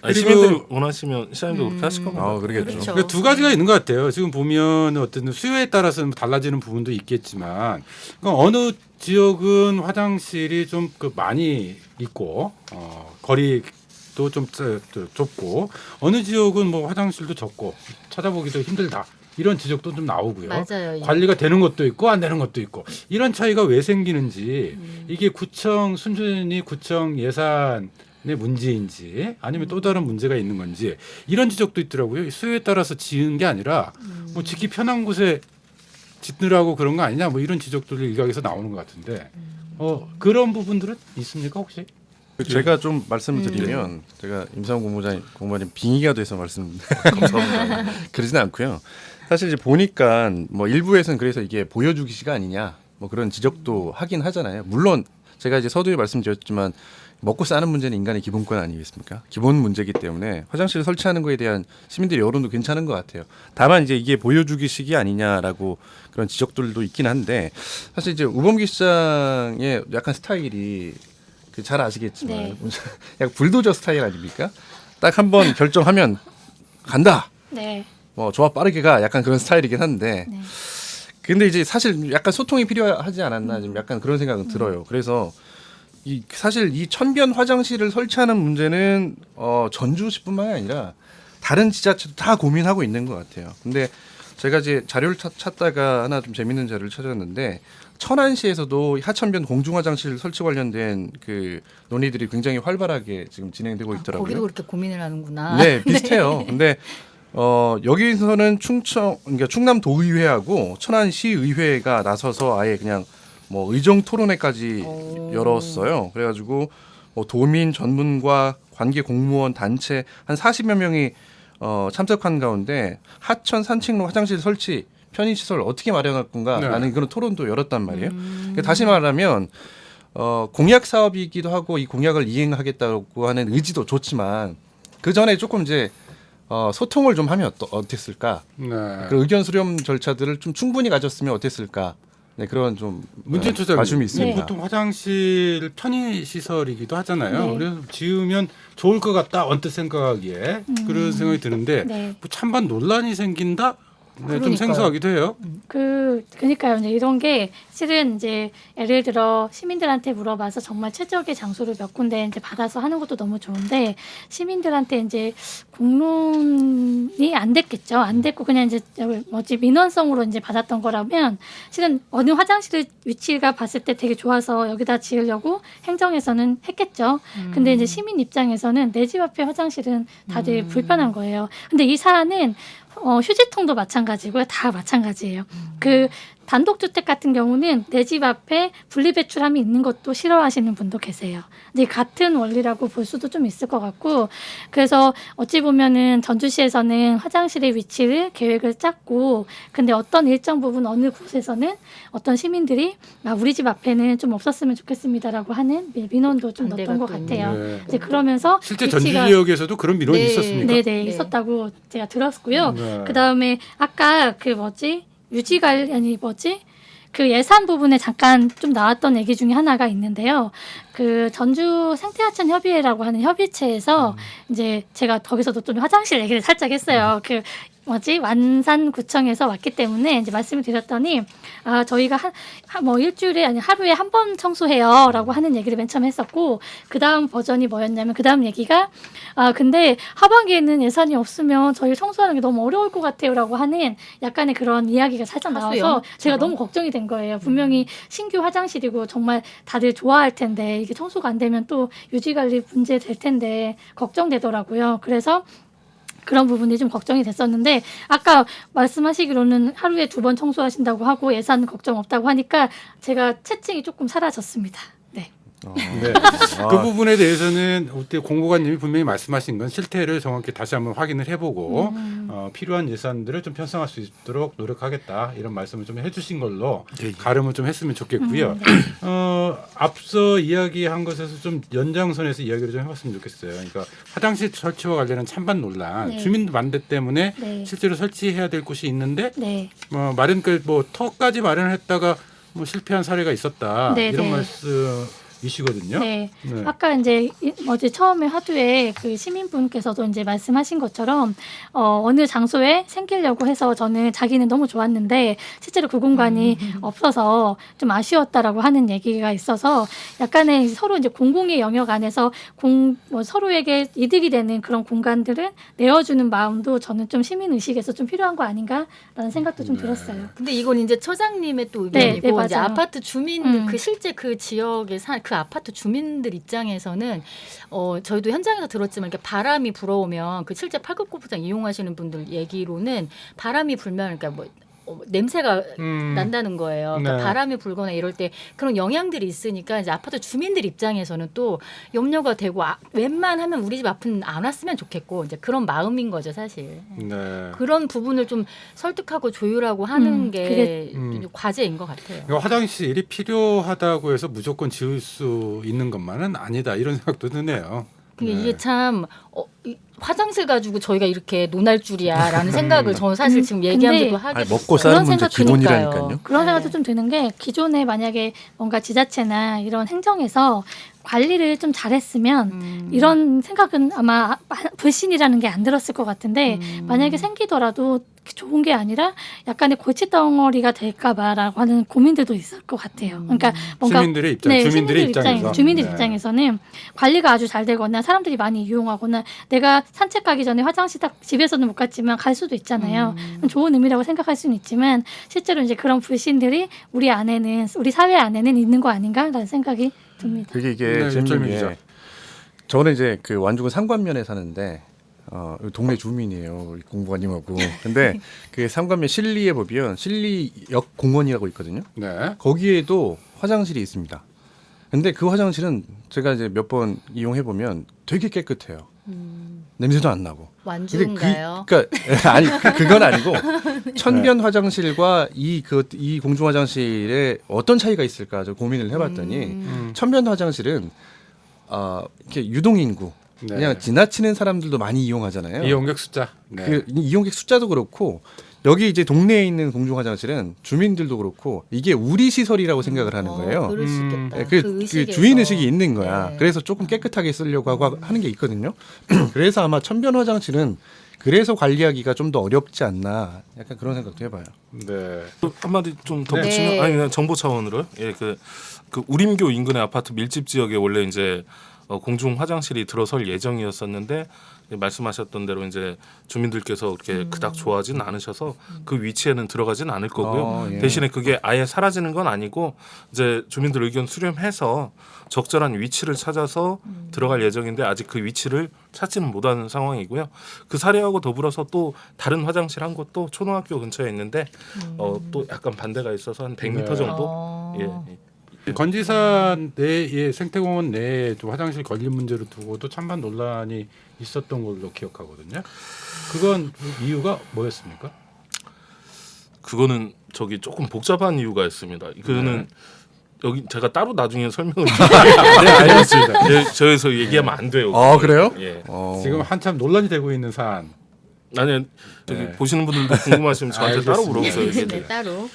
아니, 그리고- 시민들이 원하시면 시장님도 그렇게 하실 겁니다. 그러겠죠. 그렇죠. 그러니까 두 가지가 있는 것 같아요. 지금 보면 어떤 수요에 따라서는 달라지는 부분도 있겠지만 그러니까 어느 지역은 화장실이 좀 그 많이 있고 거리도 좀 좁고 어느 지역은 뭐 화장실도 적고 찾아보기도 힘들다. 이런 지적도 좀 나오고요. 맞아요. 관리가 되는 것도 있고 안 되는 것도 있고 이런 차이가 왜 생기는지 이게 구청 순전히 구청 예산의 문제인지 아니면 또 다른 문제가 있는 건지 이런 지적도 있더라고요. 수요에 따라서 지은 게 아니라 뭐 짓기 편한 곳에 짓느라고 그런 거 아니냐 뭐 이런 지적들이 일각에서 나오는 것 같은데 그런 부분들은 있습니까 혹시? 제가 좀 말씀을 드리면 제가 임상훈 공무원님 빙의가 돼서 말씀 감사합니다. 그러진 않고요. 사실 이제 보니까 뭐 일부에서는 그래서 이게 보여주기식 아니냐 뭐 그런 지적도 하긴 하잖아요. 물론 제가 이제 서두에 말씀드렸지만 먹고 사는 문제는 인간의 기본권 아니겠습니까? 기본 문제이기 때문에 화장실 설치하는 거에 대한 시민들의 여론도 괜찮은 것 같아요. 다만 이제 이게 보여주기식이 아니냐라고 그런 지적들도 있긴 한데 사실 이제 우범기 시장의 약간 스타일이 잘 아시겠지만 네. 약간 불도저 스타일 아닙니까? 딱 한 번 결정하면 간다. 네. 뭐 조합 빠르게 가 약간 그런 스타일이긴 한데 네. 근데 이제 사실 약간 소통이 필요하지 않았나 좀 약간 그런 생각은 들어요. 그래서 사실 이 천변 화장실을 설치하는 문제는 전주시뿐만이 아니라 다른 지자체도 다 고민하고 있는 것 같아요. 근데 제가 이제 자료를 찾다가 하나 좀 재밌는 자료를 찾았는데 천안시에서도 하천변 공중화장실 설치 관련된 그 논의들이 굉장히 활발하게 지금 진행되고 있더라고요. 거기도 그렇게 고민을 하는구나. 네, 비슷해요. 근데 여기서는 그러니까 충남도의회하고 천안시의회가 나서서 아예 그냥 뭐 의정 토론회까지 열었어요. 그래가지고 뭐 도민, 전문가, 관계 공무원, 단체 한 40여 명이 참석한 가운데 하천 산책로 화장실 설치 편의시설 어떻게 마련할 건가라는 그런 토론도 열었단 말이에요. 그러니까 다시 말하면 공약 사업이기도 하고 이 공약을 이행하겠다고 하는 의지도 좋지만 그 전에 조금 이제 소통을 좀 하면 어땠을까? 네. 그 의견 수렴 절차들을 좀 충분히 가졌으면 어땠을까? 네, 그런 좀 문재인 초장님, 아쉬움이 있습니다. 보통 화장실 편의 시설이기도 하잖아요. 네. 그래서 지으면 좋을 것 같다 언뜻 생각하기에 그런 생각이 드는데 네. 뭐 찬반 논란이 생긴다? 네, 좀 그러니까요. 생소하기도 해요. 그러니까요. 이제 이런 게 실은 이제 예를 들어 시민들한테 물어봐서 정말 최적의 장소를 몇 군데 이제 받아서 하는 것도 너무 좋은데 시민들한테 이제 공론이 안 됐겠죠. 안 됐고 그냥 이제 민원성으로 이제 받았던 거라면 실은 어느 화장실 위치가 봤을 때 되게 좋아서 여기다 지으려고 행정에서는 했겠죠. 근데 이제 시민 입장에서는 내 집 앞에 화장실은 다들 불편한 거예요. 근데 이 사안은 휴지통도 마찬가지고요. 다 마찬가지예요. 그 단독주택 같은 경우는 내 집 앞에 분리배출함이 있는 것도 싫어하시는 분도 계세요. 근데 같은 원리라고 볼 수도 좀 있을 것 같고 그래서 어찌 보면은 전주시에서는 화장실의 위치를 계획을 짰고 근데 어떤 일정 부분 어느 곳에서는 어떤 시민들이 우리 집 앞에는 좀 없었으면 좋겠습니다라고 하는 민원도 좀 넣었던 것 같아요. 네. 이제 그러면서 실제 전주 지역에서도 그런 민원이 있었습니까? 네네 있었다고 제가 들었고요. 네. 그 다음에 아까 그 예산 부분에 잠깐 좀 나왔던 얘기 중에 하나가 있는데요. 그 전주 생태하천 협의회라고 하는 협의체에서 이제 제가 거기서도 좀 화장실 얘기를 살짝 했어요. 완산구청에서 왔기 때문에 이제 말씀을 드렸더니 저희가 일주일에 아니 하루에 한 번 청소해요라고 하는 얘기를 맨 처음에 했었고 그 다음 버전이 뭐였냐면 그 다음 얘기가 근데 하반기에는 예산이 없으면 저희 청소하는 게 너무 어려울 것 같아요라고 하는 약간의 그런 이야기가 살짝 나와서 제가 너무 걱정이 된 거예요. 분명히 신규 화장실이고 정말 다들 좋아할 텐데 이게 청소가 안 되면 또 유지관리 문제 될 텐데 걱정되더라고요. 그래서 그런 부분이 좀 걱정이 됐었는데 아까 말씀하시기로는 하루에 2번 청소하신다고 하고 예산 걱정 없다고 하니까 제가 채증이 조금 사라졌습니다. 네. 네. 그 부분에 대해서는 그때 공보관님이 분명히 말씀하신 건 실태를 정확히 다시 한번 확인을 해보고 필요한 예산들을 좀 편성할 수 있도록 노력하겠다 이런 말씀을 좀 해주신 걸로 가름을 좀 했으면 좋겠고요. 앞서 이야기한 것에서 좀 연장선에서 이야기를 좀 해봤으면 좋겠어요. 그러니까 화장실 설치와 관련한 찬반 논란, 네. 주민 반대 때문에 네. 실제로 설치해야 될 곳이 있는데 네. 터까지 마련했다가 실패한 사례가 있었다 네, 이런 네. 말씀이시거든요. 네. 네. 아까 이제 처음에 화두에 그 시민분께서도 이제 말씀하신 것처럼 어느 장소에 생기려고 해서 저는 자기는 너무 좋았는데 실제로 그 공간이 없어서 좀 아쉬웠다라고 하는 얘기가 있어서 약간의 서로 이제 공공의 영역 안에서 서로에게 이득이 되는 그런 공간들을 내어주는 마음도 저는 좀 시민 의식에서 좀 필요한 거 아닌가라는 생각도 좀 들었어요. 근데 이건 이제 처장님의 또 네, 의견이고 네, 이제 맞아요. 아파트 주민들 그 실제 그 지역에 그 아파트 주민들 입장에서는 저희도 현장에서 들었지만 이렇게 바람이 불어오면 그 실제 팔급 골프장 이용하시는 분들 얘기로는 바람이 불면 그러니까 냄새가 난다는 거예요. 그러니까 네. 바람이 불거나 이럴 때 그런 영향들이 있으니까 이제 아파트 주민들 입장에서는 또 염려가 되고 웬만하면 우리 집 앞은 안 왔으면 좋겠고 이제 그런 마음인 거죠 사실. 네. 그런 부분을 좀 설득하고 조율하고 하는 게 과제인 것 같아요. 그러니까 화장실이 필요하다고 해서 무조건 지을 수 있는 것만은 아니다 이런 생각도 드네요. 근데 네. 이게 참 화장실 가지고 저희가 이렇게 논할 줄이야라는 생각을 저는 사실 지금 얘기하면서도 하게 됐어요. 먹고 사는 그런 문제 생각 기본이라니까요. 그런 네. 생각도 좀 드는 게 기존에 만약에 뭔가 지자체나 이런 행정에서 관리를 좀 잘했으면 이런 생각은 아마 불신이라는 게 안 들었을 것 같은데 만약에 생기더라도 좋은 게 아니라 약간의 골칫덩어리가 될까봐라고 하는 고민들도 있을 것 같아요. 그러니까 뭔가 시민들의 입장, 주민들의 입장에서. 주민들 네. 입장에서는 관리가 아주 잘 되거나 사람들이 많이 이용하거나 내가 산책 가기 전에 화장실 딱 집에서는 못 갔지만 갈 수도 있잖아요. 좋은 의미라고 생각할 수는 있지만 실제로 이제 그런 불신들이 우리 사회 안에는 있는 거 아닌가라는 생각이 듭니다. 그게 이게 네, 재밌는 일점이죠. 게 저는 이제 그 완주군 상관면에 사는데 동네 주민이에요, 우리 공무원님하고. 근데 그 삼관면 신리에 보면 신리역 공원이라고 있거든요. 네. 거기에도 화장실이 있습니다. 근데 그 화장실은 제가 이제 몇 번 이용해 보면 되게 깨끗해요. 냄새도 안 나고. 완주인가요? 그러니까 아니 그건 아니고 천변 화장실과 이 공중 화장실에 어떤 차이가 있을까 저 고민을 해봤더니 천변 화장실은 이렇게 유동 인구 네. 그냥 지나치는 사람들도 많이 이용하잖아요. 이용객 숫자. 네. 그 이용객 숫자도 그렇고 여기 이제 동네에 있는 공중 화장실은 주민들도 그렇고 이게 우리 시설이라고 생각을 하는 거예요. 그럴 수 있겠다. 네, 그 그 주인 의식이 있는 거야. 네. 그래서 조금 깨끗하게 쓰려고 하고 하는 게 있거든요. 그래서 아마 천변 화장실은 그래서 관리하기가 좀 더 어렵지 않나 약간 그런 생각도 해봐요. 네. 한마디 좀 더 네. 붙이면 네. 아니 그냥 정보 차원으로 그 우림교 인근의 아파트 밀집 지역에 원래 이제 공중 화장실이 들어설 예정이었었는데 말씀하셨던 대로 이제 주민들께서 그렇게 그닥 좋아하진 않으셔서 그 위치에는 들어가진 않을 거고요. 예. 대신에 그게 아예 사라지는 건 아니고 이제 주민들 의견 수렴해서 적절한 위치를 찾아서 들어갈 예정인데 아직 그 위치를 찾지는 못하는 상황이고요. 그 사례하고 더불어서 또 다른 화장실 한 곳도 초등학교 근처에 있는데 또 약간 반대가 있어서 한 100m 네. 정도 예. 건지산 내의 생태공원 내에 좀 화장실 건립 문제를 두고도 찬반 논란이 있었던 걸로 기억하거든요. 그건 이유가 뭐였습니까? 그거는 저기 조금 복잡한 이유가 있습니다. 그거는 여기 제가 따로 나중에 설명을 네, 알겠습니다. 예, 저에서 얘기하면 안 돼요. 아 그래요? 예. 지금 한참 논란이 되고 있는 사안. 아니 저기 네. 보시는 분들도 궁금하시면 저한테 따로 알겠습니다. 물어보세요. 네, 따로.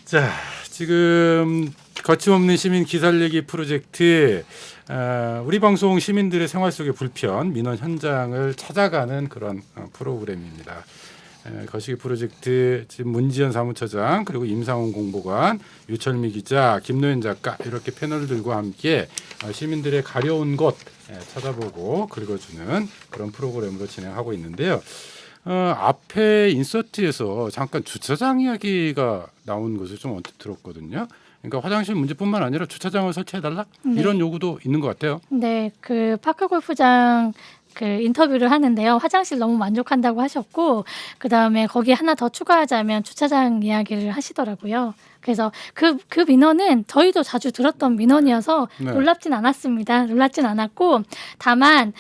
자, 지금 거침없는 시민 기살리기 프로젝트 우리 방송 시민들의 생활 속의 불편 민원 현장을 찾아가는 그런 프로그램입니다. 거시기 프로젝트 지금 문지연 사무처장 그리고 임상훈 공보관 유철미 기자 김노현 작가 이렇게 패널 들과 함께 시민들의 가려운 곳 찾아보고 긁어주는 그런 프로그램으로 진행하고 있는데요. 앞에 인서트에서 잠깐 주차장 이야기가 나온 것을 좀 언뜻 들었거든요. 그러니까 화장실 문제뿐만 아니라 주차장을 설치해달라 네. 이런 요구도 있는 것 같아요. 네, 그 파크 골프장 그 인터뷰를 하는데요. 화장실 너무 만족한다고 하셨고, 그 다음에 거기에 하나 더 추가하자면 주차장 이야기를 하시더라고요. 그래서 그 민원은 저희도 자주 들었던 민원이어서 네. 놀랍진 않았습니다. 놀랍진 않았고, 다만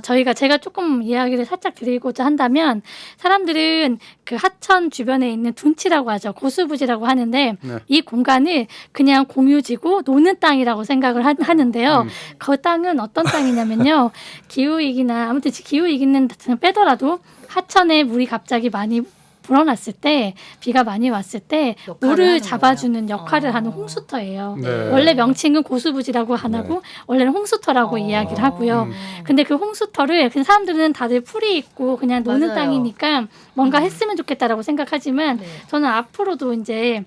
제가 조금 이야기를 살짝 드리고자 한다면 사람들은 그 하천 주변에 있는 둔치라고 하죠. 고수부지라고 하는데 네. 이 공간을 그냥 공유지고 노는 땅이라고 생각을 하는데요. 그 땅은 어떤 땅이냐면요. 기후위기나 아무튼 기후위기는 빼더라도 하천에 물이 갑자기 많이 불어났을 때 비가 많이 왔을 때 역할을 물을 하는 잡아주는 거예요? 역할을 하는 홍수터예요. 네. 원래 명칭은 고수부지라고 안 하고 원래는 홍수터라고 이야기를 하고요. 근데 그 홍수터를 그냥 사람들은 다들 풀이 있고 그냥 노는 맞아요. 땅이니까 뭔가 했으면 좋겠다라고 생각하지만 네. 저는 앞으로도 이제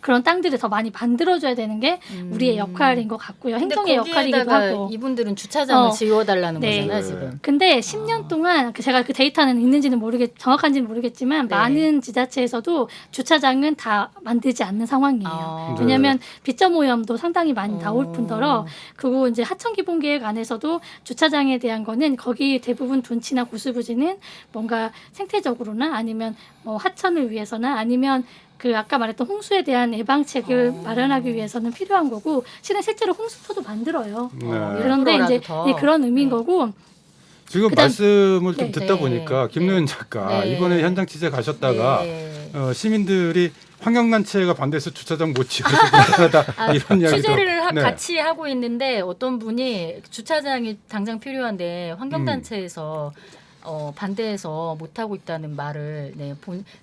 그런 땅들을 더 많이 만들어줘야 되는 게 우리의 역할인 것 같고요. 근데 행정의 역할이기도 거기에다가 하고. 이분들은 주차장을 지워달라는 네. 거잖아요, 지금. 근데 10년 동안 제가 그 데이터는 있는지는 정확한지는 모르겠지만 네. 많은 지자체에서도 주차장은 다 만들지 않는 상황이에요. 아. 왜냐하면 빗점 오염도 상당히 많이 나올 어. 뿐더러 그리고 이제 하천 기본 계획 안에서도 주차장에 대한 거는 거기 대부분 둔치나 고수부지는 뭔가 생태적으로나 아니면 뭐 하천을 위해서나 아니면 그 아까 말했던 홍수에 대한 예방책을 마련하기 위해서는 필요한 거고 실제로 홍수터도 만들어요. 네. 그런데 이제 더. 네, 그런 의미인 거고 지금 그다음- 말씀을 좀 네. 듣다 네. 보니까 김노현 작가 네. 이번에 현장 취재 가셨다가 네. 시민들이 환경단체가 반대해서 주차장 못 지어서 불편하다 이런 이야기도 취재를 네. 같이 하고 있는데 어떤 분이 주차장이 당장 필요한데 환경단체에서 반대해서 못 하고 있다는 말을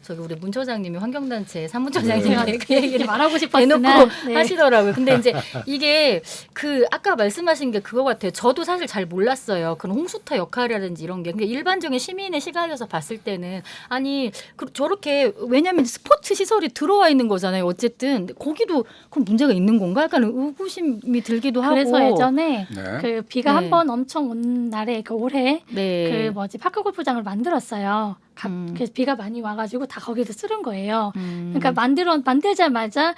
저기 우리 문처장님이 환경단체 사무처장님이 제가 그 얘기를 말하고 대놓고 싶었으나 네. 하시더라고요. 근데 이제 이게 그 아까 말씀하신 게 그거 같아요. 저도 사실 잘 몰랐어요. 그런 홍수터 역할이라든지 이런 게. 근데 일반적인 시민의 시각에서 봤을 때는 아니 저렇게 왜냐하면 스포츠 시설이 들어와 있는 거잖아요. 어쨌든 거기도 그럼 문제가 있는 건가? 약간 의구심이 들기도 하고. 그래서 예전에 네. 그 비가 네. 한 번 엄청 온 날에 그 올해 네. 그 파크 골프장을 만들었어요. 그래서 비가 많이 와가지고 다 거기서 쓰는 거예요. 그러니까 만들자마자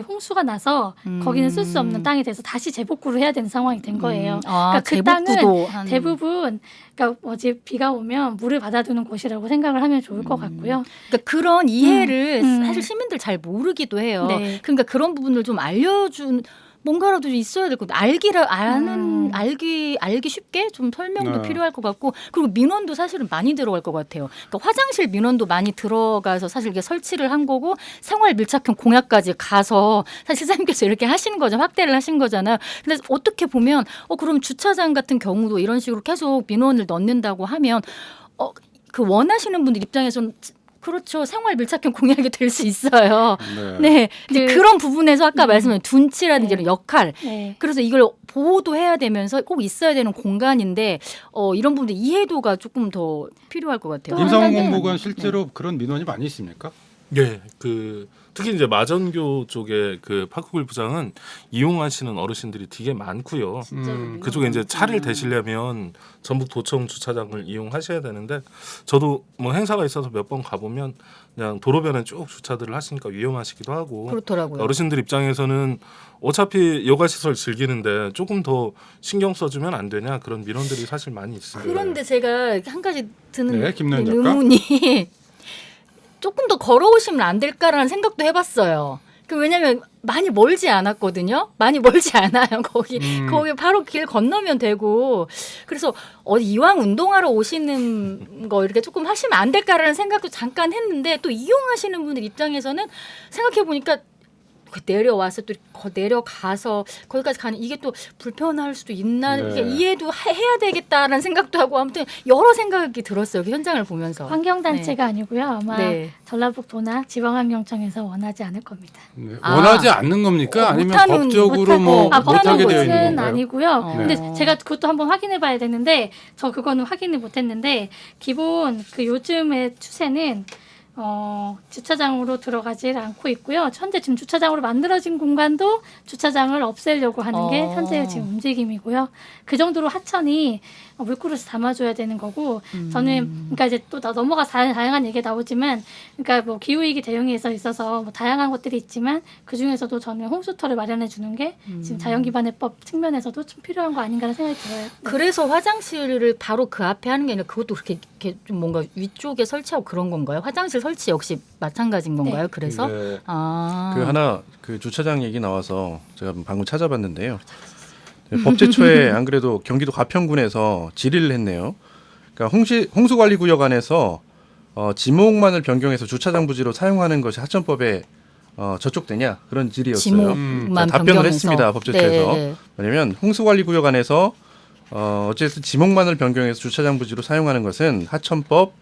홍수가 나서 거기는 쓸 수 없는 땅이 돼서 다시 재복구를 해야 되는 상황이 된 거예요. 그러니까 그 땅은 대부분 그러니까 비가 오면 물을 받아두는 곳이라고 생각을 하면 좋을 것 같고요. 그러니까 그런 이해를 사실 시민들 잘 모르기도 해요. 네. 그러니까 그런 부분을 좀 알려준 뭔가라도 있어야 될 것 같아요. 알기 쉽게 좀 설명도 네. 필요할 것 같고, 그리고 민원도 사실은 많이 들어갈 것 같아요. 그러니까 화장실 민원도 많이 들어가서 사실 이게 설치를 한 거고, 생활 밀착형 공약까지 가서 사실 시장님께서 이렇게 하신 거죠. 확대를 하신 거잖아요. 근데 어떻게 보면 그럼 주차장 같은 경우도 이런 식으로 계속 민원을 넣는다고 하면 그 원하시는 분들 입장에서는 그렇죠. 생활 밀착형 공약이 될 수 있어요. 네. 이제 그런 부분에서 아까 말씀하신 둔치라든지 이런 역할. 네. 그래서 이걸 보호도 해야 되면서 꼭 있어야 되는 공간인데 이런 부분들 이해도가 조금 더 필요할 것 같아요. 임상훈 공보관 실제로 그런 민원이 많이 있습니까? 예, 특히 이제 마전교 쪽에 그 파크 골프장은 이용하시는 어르신들이 되게 많고요. 그쪽에 이제 차를 대시려면 전북 도청 주차장을 이용하셔야 되는데, 저도 뭐 행사가 있어서 몇 번 가보면 그냥 도로변에 쭉 주차들을 하시니까 위험하시기도 하고. 그렇더라고요. 어르신들 입장에서는 어차피 여가시설 즐기는데 조금 더 신경 써주면 안 되냐, 그런 민원들이 사실 많이 있습니다. 그런데 제가 한 가지 드는 김나연 작가. 의문이 조금 더 걸어오시면 안 될까라는 생각도 해봤어요. 왜냐하면 많이 멀지 않았거든요. 많이 멀지 않아요. 거기 바로 길 건너면 되고. 그래서 이왕 운동하러 오시는 거 이렇게 조금 하시면 안 될까라는 생각도 잠깐 했는데, 또 이용하시는 분들 입장에서는 생각해 보니까 내려와서 또 내려가서 거기까지 가는 이게 또 불편할 수도 있나, 네. 이게 이해도 해야 되겠다라는 생각도 하고, 아무튼 여러 생각이 들었어요. 그 현장을 보면서. 환경단체가 아니고요. 아마 네. 전라북도나 지방환경청에서 원하지 않을 겁니다. 네. 원하지 않는 겁니까? 아니면 못하는- 법적으로 뭐 못하고. 못하게 되어 있는 것은 건가요? 아니고요. 네. 근데 제가 그것도 한번 확인해 봐야 되는데, 저 그거는 확인을 못 했는데, 기본 그 요즘의 추세는 주차장으로 들어가질 않고 있고요. 현재 지금 주차장으로 만들어진 공간도 주차장을 없애려고 하는 게 현재 지금 움직임이고요. 그 정도로 하천이 물그릇을 담아줘야 되는 거고, 저는 그러니까 이제 또 넘어가 다양한 얘기가 나오지만, 그러니까 뭐 기후위기 대응에 있어서 뭐 다양한 것들이 있지만, 그 중에서도 저는 홍수터를 마련해 주는 게 지금 자연기반해법 측면에서도 좀 필요한 거 아닌가라는 생각이 들어요. 네. 그래서 화장실을 바로 그 앞에 하는 게 아니라 그것도 그렇게 좀 뭔가 위쪽에 설치하고 그런 건가요? 화장실 설치 역시 마찬가지인 건가요? 네. 그래서 네. 그 주차장 얘기 나와서 제가 방금 찾아봤는데요. 법제처에 안 그래도 경기도 가평군에서 질의를 했네요. 그러니까 홍수관리구역 안에서 지목만을 변경해서 주차장 부지로 사용하는 것이 하천법에 저촉되냐, 그런 질의였어요. 지목만 답변을 변경해서. 했습니다. 법제처에서. 네. 왜냐하면 홍수관리구역 안에서 어쨌든 지목만을 변경해서 주차장 부지로 사용하는 것은 하천법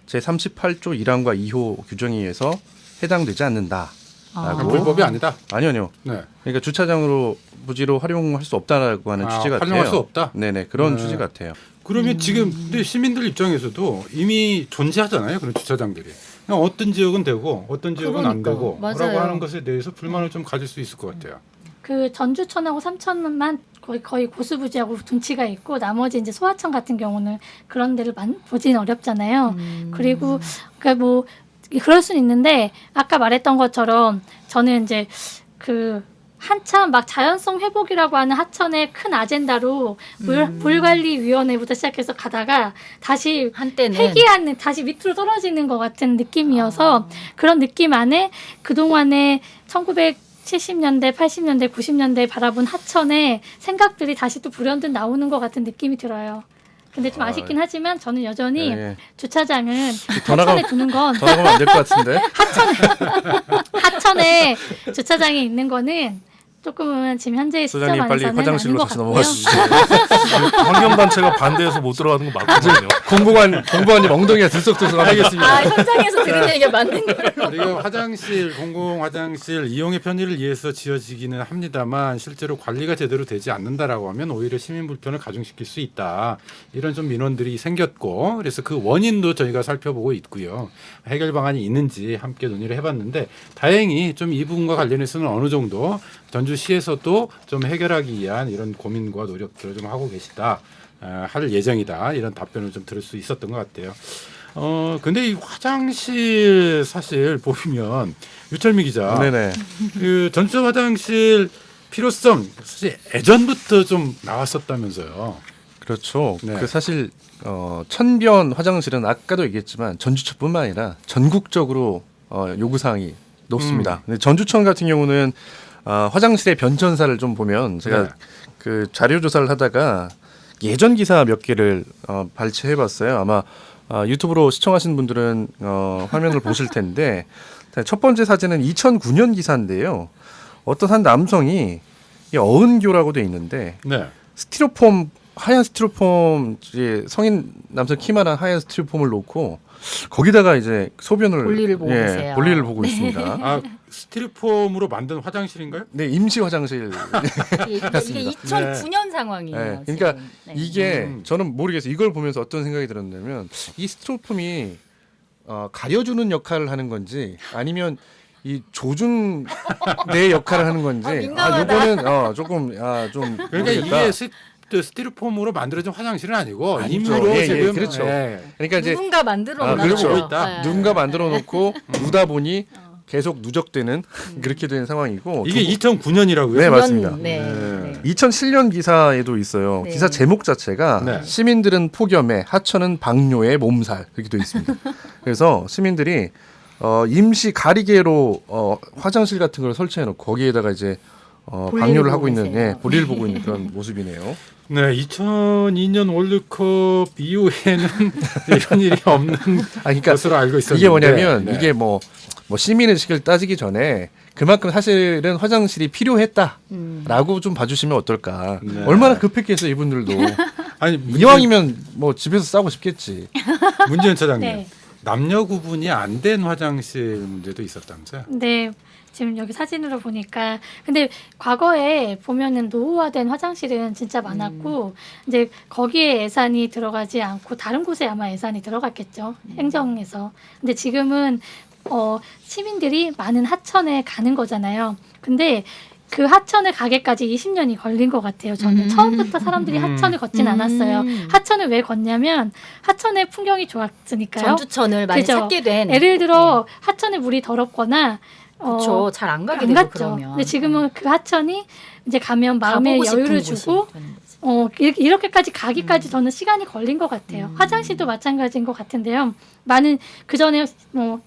제38조 1항과 2호 규정에 의해서 해당되지 않는다. 그럼 불법이 아니다. 아니요. 네. 그러니까 주차장으로 부지로 활용할 수 없다라고 하는 취지 같아요. 활용할 수 없다. 네네, 그런 네. 취지 같아요. 그러면 지금 근데 시민들 입장에서도 이미 존재하잖아요. 그런 주차장들이. 그냥 어떤 지역은 되고 어떤 지역은 안 그러니까, 되고 맞아요. 라고 하는 것에 대해서 불만을 좀 가질 수 있을 것 같아요. 그 전주천하고 삼천만 거의 고수부지하고 둔치가 있고, 나머지 이제 소하천 같은 경우는 그런 데를 보지는 어렵잖아요. 그리고 그러니까 뭐 그럴 수는 있는데, 아까 말했던 것처럼 저는 이제 그 한참 막 자연성 회복이라고 하는 하천의 큰 아젠다로 물관리위원회부터 시작해서 가다가 다시 한때는 폐기하는, 다시 밑으로 떨어지는 것 같은 느낌이어서, 그런 느낌 안에 그동안에 1970년대, 80년대, 90년대 바라본 하천의 생각들이 다시 또 불현듯 나오는 것 같은 느낌이 들어요. 근데 좀 아쉽긴 하지만 저는 여전히 네. 주차장은 더 하천에 나가- 두는 건, 더 나가면 안 될 것 같은데. 하천에 주차장이 있는 거는 조금은 지금 현재의 시점 소장님 빨리 안에서는 아닌 화장실로 것 다시 같고요. 넘어가 주시죠. 환경단체가 반대해서 못 들어가는 거 맞거든요. 공보관님 엉덩이가 들썩들썩 하겠습니다. 현장에서 들은 얘기가 맞는 거예요. 그리고 화장실, 공공 화장실 이용의 편의를 위해서 지어지기는 합니다만, 실제로 관리가 제대로 되지 않는다라고 하면 오히려 시민 불편을 가중시킬 수 있다. 이런 좀 민원들이 생겼고, 그래서 그 원인도 저희가 살펴보고 있고요. 해결 방안이 있는지 함께 논의를 해봤는데, 다행히 좀 이 부분과 관련해서는 어느 정도 전주시에서도 좀 해결하기 위한 이런 고민과 노력들을 좀 하고 계시다. 할 예정이다 이런 답변을 좀 들을 수 있었던 것 같아요. 근데 이 화장실 사실 보면 유철미 기자, 네네. 그 전수 화장실 필요성 사실 예전부터 좀 나왔었다면서요. 그렇죠. 네. 그 사실 천변 화장실은 아까도 얘기했지만 전주천뿐만 아니라 전국적으로 요구 사항이 높습니다. 근데 전주천 같은 경우는 화장실의 변천사를 좀 보면 제가 네. 그 자료 조사를 하다가 예전 기사 몇 개를 발췌해봤어요. 아마 유튜브로 시청하시는 분들은 화면을 보실 텐데 첫 번째 사진은 2009년 기사인데요. 어떤 한 남성이 이 어은교라고 돼 있는데 네. 스티로폼 하얀 스티로폼 이제 성인 남성 키만한 하얀 스티로폼을 놓고 거기다가 이제 소변을 볼일을 보고 계세요. 볼일을 보고 있습니다. 아 스티로폼으로 만든 화장실인가요? 네, 임시 화장실. 이게 2009년 상황이에요. 네, 그러니까 지금. 네. 이게 저는 모르겠어요. 이걸 보면서 어떤 생각이 들었냐면 이 스티로폼이 가려주는 역할을 하는 건지 아니면 이 조준 내 역할을 하는 건지 요거는 조금 좀 그러니까 모르겠다. 이게 스티로폼으로 만들어진 화장실은 아니고 아니죠. 임의로 예, 지금 그렇죠. 예. 그러니까 이제 누군가 만들어 놨죠. 그렇죠. 네. 누군가 만들어 놓고 누다 보니 계속 누적되는 그렇게 된 상황이고 이게 2009년이라고요? 네, 맞습니다. 네. 네. 네. 2007년 기사에도 있어요. 네. 기사 제목 자체가 네. 시민들은 폭염에 하천은 방뇨에 몸살 그렇게 되어 있습니다. 그래서 시민들이 임시 가리개로 화장실 같은 걸 설치해 놓고 거기에다가 이제 방뇨를 하고 있는 볼일 보고 있는 그런 모습이네요. 네, 2002년 월드컵 이후에는 이런 일이 없는 그러니까 것으로 알고 있었는데 이게 뭐냐면 네. 이게 뭐 시민의식을 따지기 전에 그만큼 사실은 화장실이 필요했다라고 좀 봐주시면 어떨까. 네. 얼마나 급했겠어요 이분들도. 아니 이왕이면 뭐 집에서 싸고 싶겠지. 문재인 차장님 네. 남녀 구분이 안 된 화장실 문제도 있었다면서요? 네. 지금 여기 사진으로 보니까 근데 과거에 보면은 노후화된 화장실은 진짜 많았고 이제 거기에 예산이 들어가지 않고 다른 곳에 아마 예산이 들어갔겠죠. 행정에서. 근데 지금은 시민들이 많은 하천에 가는 거잖아요. 근데 그 하천에 가기까지 20년이 걸린 것 같아요. 저는 처음부터 사람들이 하천을 걷진 않았어요. 하천을 왜 걷냐면 하천의 풍경이 좋았으니까요. 전주천을 많이 그죠? 찾게 된. 예를 들어 하천에 물이 더럽거나 그렇죠. 잘 안 가게 안 되고 갔죠. 그러면. 근데 지금은 그 하천이 이제 가면 마음에 가보고 싶은 여유를 곳이 주고 되는 거지. 이렇게까지 가기까지 저는 시간이 걸린 것 같아요. 화장실도 마찬가지인 것 같은데요. 많은 그 전에 뭐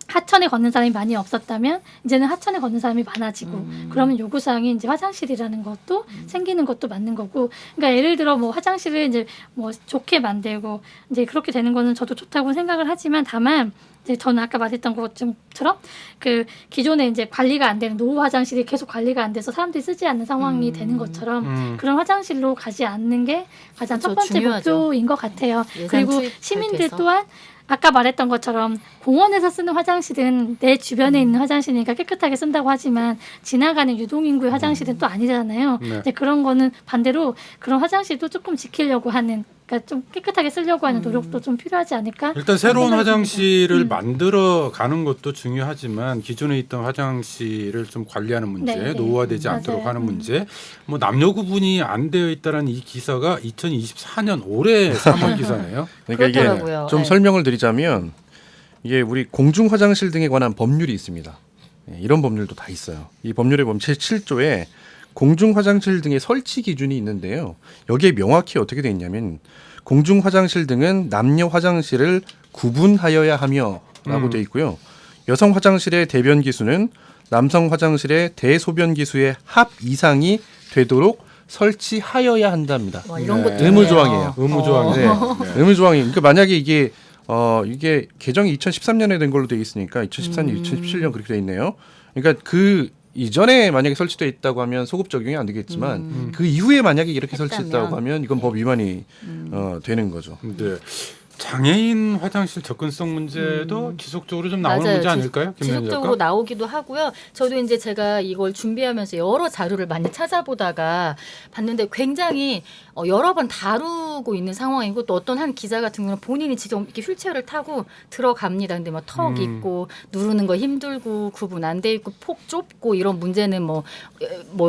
하천에 걷는 사람이 많이 없었다면 이제는 하천에 걷는 사람이 많아지고 그러면 요구사항이 이제 화장실이라는 것도 생기는 것도 맞는 거고 그러니까 예를 들어 뭐 화장실을 이제 뭐 좋게 만들고 이제 그렇게 되는 거는 저도 좋다고 생각을 하지만 다만 이제 저는 아까 말했던 것처럼 그 기존에 이제 관리가 안 되는 노후 화장실이 계속 관리가 안 돼서 사람들이 쓰지 않는 상황이 되는 것처럼 그런 화장실로 가지 않는 게 가장 첫 번째 중요하죠. 목표인 것 같아요. 예산 그리고 투입할 시민들 때에서. 또한 아까 말했던 것처럼 공원에서 쓰는 화장실은 내 주변에 있는 화장실이니까 깨끗하게 쓴다고 하지만 지나가는 유동인구의 화장실은 또 아니잖아요. 네. 이제 그런 거는 반대로 그런 화장실도 조금 지키려고 하는 그러니까 좀 깨끗하게 쓰려고 하는 노력도 좀 필요하지 않을까? 일단 새로운 생각이 화장실을 듭니다. 만들어 가는 것도 중요하지만 기존에 있던 화장실을 좀 관리하는 문제, 네, 네. 노후화되지 맞아요. 않도록 하는 문제, 뭐 남녀 구분이 안 되어 있다라는 이 기사가 2024년 올해 3월 기사네요. 그러니까 이게 그렇더라고요. 좀 네. 설명을 드리자면 이게 우리 공중 화장실 등에 관한 법률이 있습니다. 이런 법률도 다 있어요. 이 법률에 보면 제7조에 공중 화장실 등의 설치 기준이 있는데요. 여기에 명확히 어떻게 돼 있냐면 공중 화장실 등은 남녀 화장실을 구분하여야 하며라고 돼 있고요. 여성 화장실의 대변 기수는 남성 화장실의 대소변 기수의 합 이상이 되도록 설치하여야 한답니다. 와, 이런 네. 것도 의무 있네요. 조항이에요. 의무 조항이. 네. 의무 조항이. 그러니까 만약에 이게 개정이 2013년에 된 걸로 돼 있으니까 2014년, 2017년 그렇게 돼 있네요. 그러니까 그 이전에 만약에 설치되어 있다고 하면 소급 적용이 안 되겠지만 그 이후에 만약에 이렇게 설치했다고 하면 이건 법 위반이 되는 거죠. 네. 장애인 화장실 접근성 문제도 지속적으로 좀 나오는 맞아요. 문제 아닐까요? 김연희 지속적으로 작가? 나오기도 하고요. 저도 이제 제가 이걸 준비하면서 여러 자료를 많이 찾아보다가 봤는데 굉장히 여러 번 다루고 있는 상황이고 또 어떤 한 기자 같은 경우는 본인이 직접 이렇게 휠체어를 타고 들어갑니다. 근데 막 턱 있고 누르는 거 힘들고 구분 안 돼 있고 폭 좁고 이런 문제는 뭐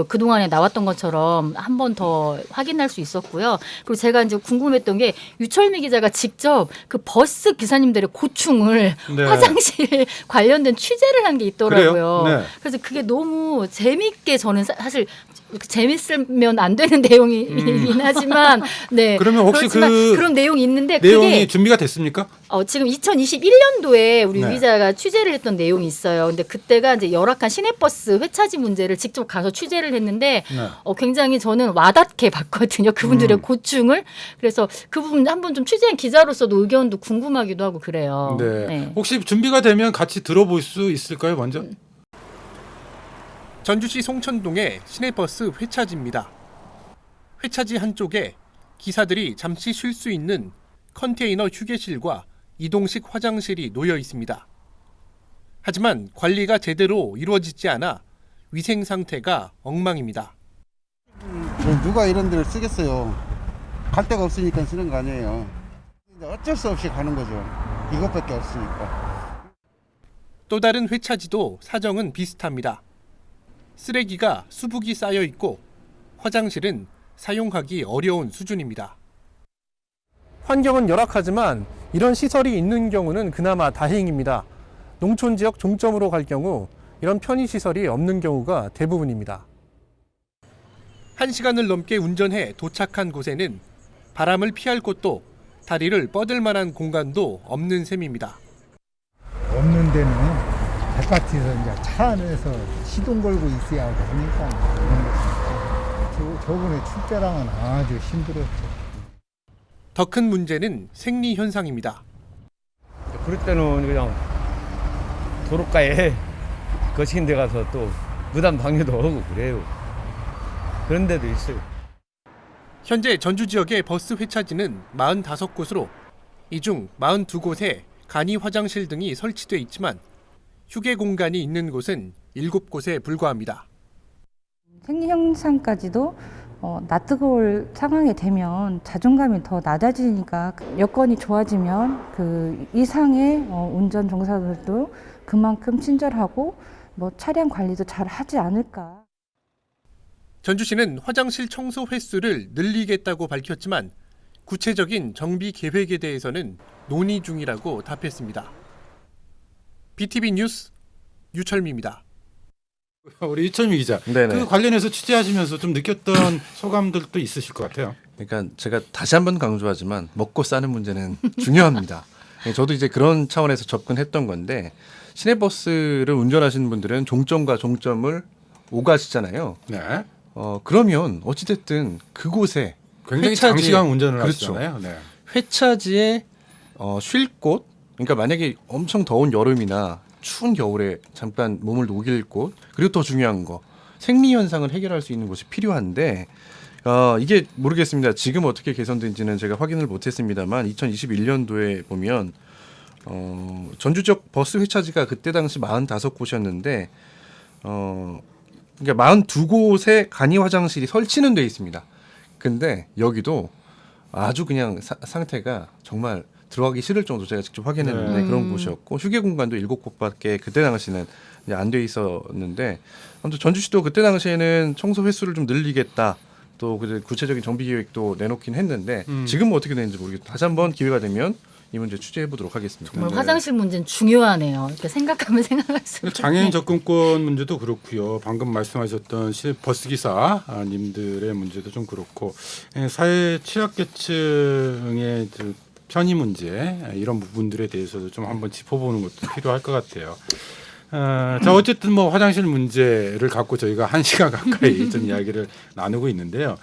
그동안에 나왔던 것처럼 한 번 더 확인할 수 있었고요. 그리고 제가 이제 궁금했던 게 유철미 기자가 직접 그 버스 기사님들의 고충을 네. 화장실 관련된 취재를 한 게 있더라고요. 그래요? 네. 그래서 그게 너무 재밌게 저는 사실 재밌으면 안 되는 내용이긴 하지만 네. 그러면 혹시 그렇지만 그 그런 내용이 있는데 내용이 그게 준비가 됐습니까? 지금 2021년도에 우리 네. 기자가 취재를 했던 내용이 있어요. 근데 그때가 이제 열악한 시내버스 회차지 문제를 직접 가서 취재를 했는데 네. 굉장히 저는 와닿게 봤거든요. 그분들의 고충을. 그래서 그 부분 한번 좀 취재한 기자로서도 의견도 궁금하기도 하고 그래요. 네. 혹시 준비가 되면 같이 들어볼 수 있을까요, 먼저? 전주시 송천동의 시내버스 회차지입니다. 회차지 한쪽에 기사들이 잠시 쉴 수 있는 컨테이너 휴게실과 이동식 화장실이 놓여 있습니다. 하지만 관리가 제대로 이루어지지 않아 위생 상태가 엉망입니다. 누가 이런 데를 쓰겠어요. 갈 데가 없으니까 쓰는 거 아니에요. 어쩔 수 없이 가는 거죠. 이것밖에 없으니까. 또 다른 회차지도 사정은 비슷합니다. 쓰레기가 수북이 쌓여 있고 화장실은 사용하기 어려운 수준입니다. 환경은 열악하지만 이런 시설이 있는 경우는 그나마 다행입니다. 농촌 지역 종점으로 갈 경우 이런 편의시설이 없는 경우가 대부분입니다. 1시간을 넘게 운전해 도착한 곳에는 바람을 피할 곳도 다리를 뻗을 만한 공간도 없는 셈입니다. 없는 데는 아파트에서 이제 차 안에서 시동 걸고 있어야 하고 하니까 저번에 출제랑은 아주 힘들었죠. 더 큰 문제는 생리 현상입니다. 그럴 때는 그냥 도로가에 거친 데 가서 또 무단 방류도 하고 그래요. 그런 데도 있어요. 현재 전주 지역의 버스 회차지는 45곳으로 이 중 42곳에 간이 화장실 등이 설치돼 있지만 휴게 공간이 있는 곳은 7곳에 불과합니다. 생리 현상까지도 낯뜨거울 상황이 되면 자존감이 더 낮아지니까 여건이 좋아지면 그 이상의 운전 종사들도 그만큼 친절하고 차량 관리도 잘 하지 않을까. 전주시는 화장실 청소 횟수를 늘리겠다고 밝혔지만 구체적인 정비 계획에 대해서는 논의 중이라고 답했습니다. BTV 뉴스 유철미입니다. 우리 유철미 기자, 네네. 그 관련해서 취재하시면서 좀 느꼈던 소감들도 있으실 것 같아요. 그러니까 제가 다시 한번 강조하지만 먹고 싸는 문제는 중요합니다. 저도 이제 그런 차원에서 접근했던 건데 시내버스를 운전하시는 분들은 종점과 종점을 오가시잖아요. 네. 그러면 어찌됐든 그곳에 굉장히 회차지에- 장시간 운전을 그렇죠. 하시잖아요. 네. 회차지에 쉴 곳, 그러니까 만약에 엄청 더운 여름이나 추운 겨울에 잠깐 몸을 녹일 곳, 그리고 더 중요한 거 생리 현상을 해결할 수 있는 곳이 필요한데 이게 모르겠습니다. 지금 어떻게 개선된지는 제가 확인을 못했습니다만 2021년도에 보면 전주 지역 버스 회차지가 그때 당시 45곳이었는데 그러니까 42곳에 간이 화장실이 설치는 돼 있습니다. 근데 여기도 아주 그냥 상태가 정말 들어가기 싫을 정도 제가 직접 확인했는데 그런 곳이었고 휴게 공간도 7곳밖에 그때 당시는 안 돼 있었는데 아무튼 전주시도 그때 당시에는 청소 횟수를 좀 늘리겠다. 또 구체적인 정비 계획도 내놓긴 했는데 지금은 어떻게 되는지 모르겠다. 다시 한번 기회가 되면 이 문제 취재해 보도록 하겠습니다. 정말 화장실 문제는 중요하네요. 이렇게 생각하면 생각할수록. 장애인 접근권 문제도 그렇고요. 방금 말씀하셨던 버스 기사님들의 문제도 좀 그렇고 사회 취약계층의 편의 문제 이런 부분들에 대해서도 좀 한번 짚어보는 것도 필요할 것 같아요. 자 어쨌든 화장실 문제를 갖고 저희가 1시간 가까이 좀 이야기를 나누고 있는데요.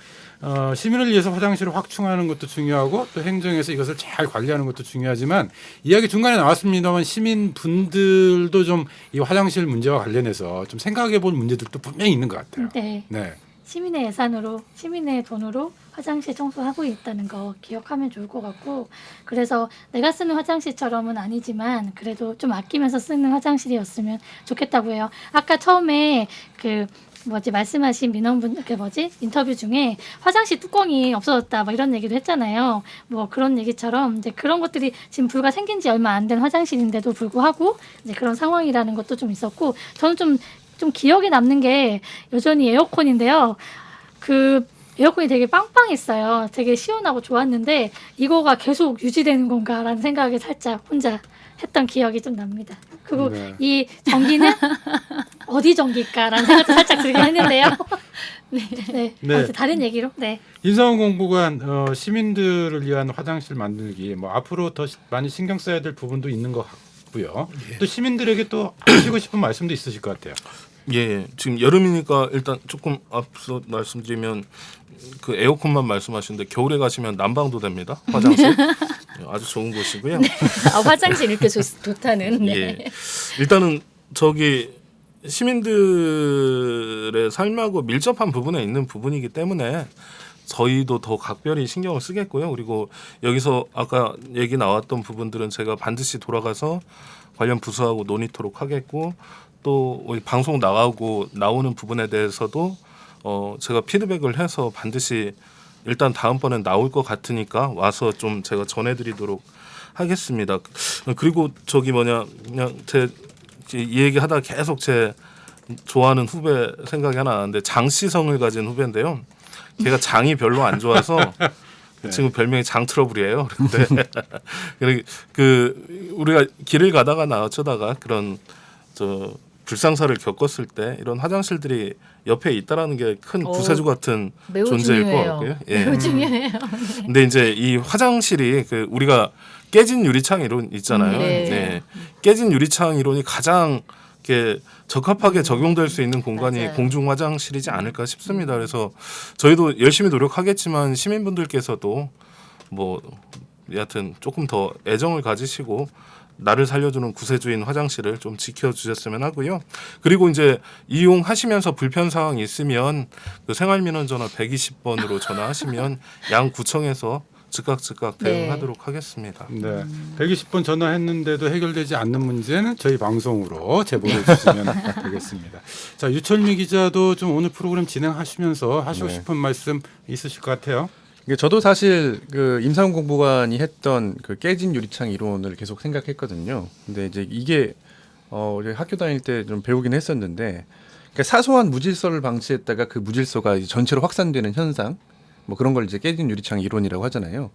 시민을 위해서 화장실을 확충하는 것도 중요하고 또 행정에서 이것을 잘 관리하는 것도 중요하지만 이야기 중간에 나왔습니다만 시민분들도 좀 이 화장실 문제와 관련해서 좀 생각해 볼 문제들도 분명히 있는 것 같아요. 네. 네. 시민의 예산으로 시민의 돈으로 화장실 청소하고 있다는 거 기억하면 좋을 것 같고 그래서 내가 쓰는 화장실처럼은 아니지만 그래도 좀 아끼면서 쓰는 화장실이었으면 좋겠다고 해요. 아까 처음에 말씀하신 민원분 인터뷰 중에 화장실 뚜껑이 없어졌다 뭐 이런 얘기도 했잖아요. 뭐 그런 얘기처럼 이제 그런 것들이 지금 불과 생긴 지 얼마 안 된 화장실인데도 불구하고 이제 그런 상황이라는 것도 좀 있었고 저는 좀 기억에 남는 게 여전히 에어컨인데요. 에어컨이 되게 빵빵했어요. 되게 시원하고 좋았는데 이거가 계속 유지되는 건가라는 생각이 살짝 혼자 했던 기억이 좀 납니다. 그리고 이 전기는 어디 전기일까라는 생각도 살짝 들긴 했는데요. 네. 아무튼 다른 얘기로. 네. 임상훈 공보관 시민들을 위한 화장실 만들기 뭐 앞으로 더 많이 신경 써야 될 부분도 있는 것 같고요. 또 시민들에게 또 하시고 싶은 말씀도 있으실 것 같아요. 예, 지금 여름이니까 일단 조금 앞서 말씀드리면 그 에어컨만 말씀하시는데 겨울에 가시면 난방도 됩니다. 화장실 아주 좋은 곳이고요. 네. 화장실 이렇게 좋다는. 네. 예, 일단은 시민들의 삶하고 밀접한 부분에 있는 부분이기 때문에 저희도 더 각별히 신경을 쓰겠고요. 그리고 여기서 아까 얘기 나왔던 부분들은 제가 반드시 돌아가서 관련 부서하고 논의토록 하겠고 또 우리 방송 나오는 부분에 대해서도 제가 피드백을 해서 반드시 일단 다음번엔 나올 것 같으니까 와서 좀 제가 전해드리도록 하겠습니다. 그리고 그냥 이 얘기하다 계속 제 좋아하는 후배 생각이 하나 나는데 장시성을 가진 후배인데요. 걔가 장이 별로 안 좋아서 그 친구 별명이 장 트러블이에요. 그런데 우리가 길을 가다가 어쩌다가 그런 불상사를 겪었을 때 이런 화장실들이 옆에 있다라는 게 큰 구세주 같은 존재일 것 같고요. 예. 매우 중요해요. 근데 이제 이 화장실이 우리가 깨진 유리창 이론 있잖아요. 네. 깨진 유리창 이론이 가장 적합하게 적용될 수 있는 공간이 맞아요. 공중 화장실이지 않을까 싶습니다. 그래서 저희도 열심히 노력하겠지만 시민분들께서도 여하튼 조금 더 애정을 가지시고 나를 살려주는 구세주인 화장실을 좀 지켜주셨으면 하고요. 그리고 이제 이용하시면서 불편 사항이 있으면 생활민원전화 120번으로 전화하시면 양 구청에서 즉각 대응하도록 하겠습니다. 네, 120번 전화했는데도 해결되지 않는 문제는 저희 방송으로 제보해 주시면 되겠습니다. 자, 유철미 기자도 좀 오늘 프로그램 진행하시면서 하시고 싶은 말씀 있으실 것 같아요. 저도 사실 임상훈 공보관이 했던 깨진 유리창 이론을 계속 생각했거든요. 근데 이제 이게 학교 다닐 때 좀 배우긴 했었는데 사소한 무질서를 방치했다가 그 무질서가 전체로 확산되는 현상, 그런 걸 이제 깨진 유리창 이론이라고 하잖아요.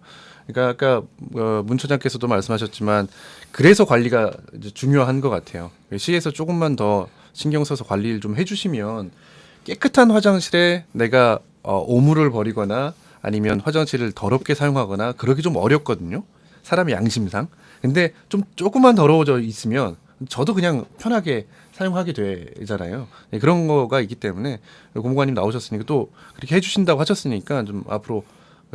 그러니까 아까 문 처장께서도 말씀하셨지만 그래서 관리가 이제 중요한 것 같아요. 시에서 조금만 더 신경 써서 관리를 좀 해주시면 깨끗한 화장실에 내가 오물을 버리거나 아니면 화장실을 더럽게 사용하거나 그러기 좀 어렵거든요. 사람의 양심상. 근데 조금만 더러워져 있으면 저도 그냥 편하게 사용하게 되잖아요. 네, 그런 거가 있기 때문에 공보관님 나오셨으니까 또 그렇게 해주신다고 하셨으니까 좀 앞으로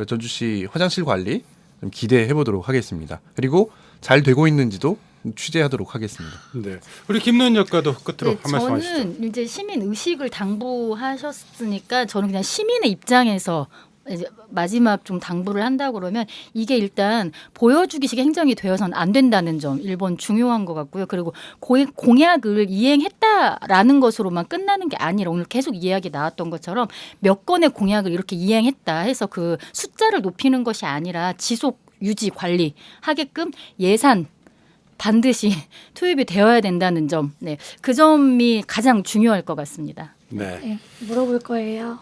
전주시 화장실 관리 좀 기대해 보도록 하겠습니다. 그리고 잘 되고 있는지도 취재하도록 하겠습니다. 네, 우리 김노은 작가도 끝으로 한 말씀 하시죠. 저는 이제 시민 의식을 당부하셨으니까 저는 그냥 시민의 입장에서 이제 마지막 좀 당부를 한다 그러면 이게 일단 보여주기식 행정이 되어서는 안 된다는 점 1번 중요한 것 같고요. 그리고 공약을 이행했다라는 것으로만 끝나는 게 아니라 오늘 계속 이야기 나왔던 것처럼 몇 건의 공약을 이렇게 이행했다 해서 그 숫자를 높이는 것이 아니라 지속 유지 관리하게끔 예산 반드시 투입이 되어야 된다는 점, 그 점이 가장 중요할 것 같습니다. 네, 물어볼 거예요.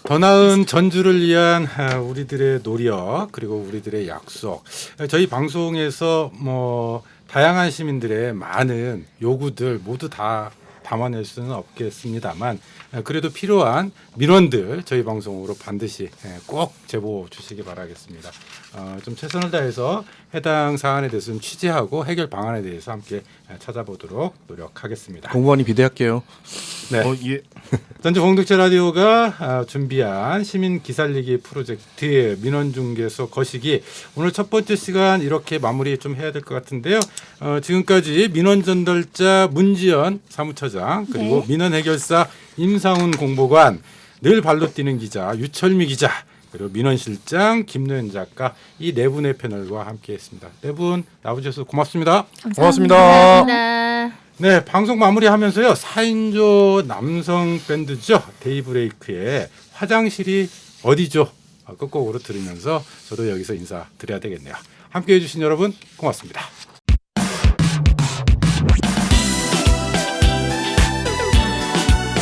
더 나은 전주를 위한 우리들의 노력 그리고 우리들의 약속. 저희 방송에서 다양한 시민들의 많은 요구들 모두 다 담아낼 수는 없겠습니다만 그래도 필요한 민원들 저희 방송으로 반드시 꼭 제보 주시기 바라겠습니다. 좀 최선을 다해서 해당 사안에 대해서 좀 취재하고 해결 방안에 대해서 함께 찾아보도록 노력하겠습니다. 공보관이 비대할게요. 네. 전주 공동체 라디오가 준비한 시민 기살리기 프로젝트 민원중개소 거시기 오늘 첫 번째 시간 이렇게 마무리 좀 해야 될 것 같은데요. 지금까지 민원전달자 문지연 사무처장 그리고 민원해결사 임상훈 공보관 늘 발로 뛰는 기자 유철미 기자 그리고 민원실장 김노현 작가 이 네 분의 패널과 함께했습니다. 네 분 나와주셔서 고맙습니다. 감사합니다. 네, 방송 마무리하면서요. 4인조 남성 밴드죠. 데이브레이크의 화장실이 어디죠? 끝곡으로 들으면서 저도 여기서 인사드려야 되겠네요. 함께해 주신 여러분 고맙습니다.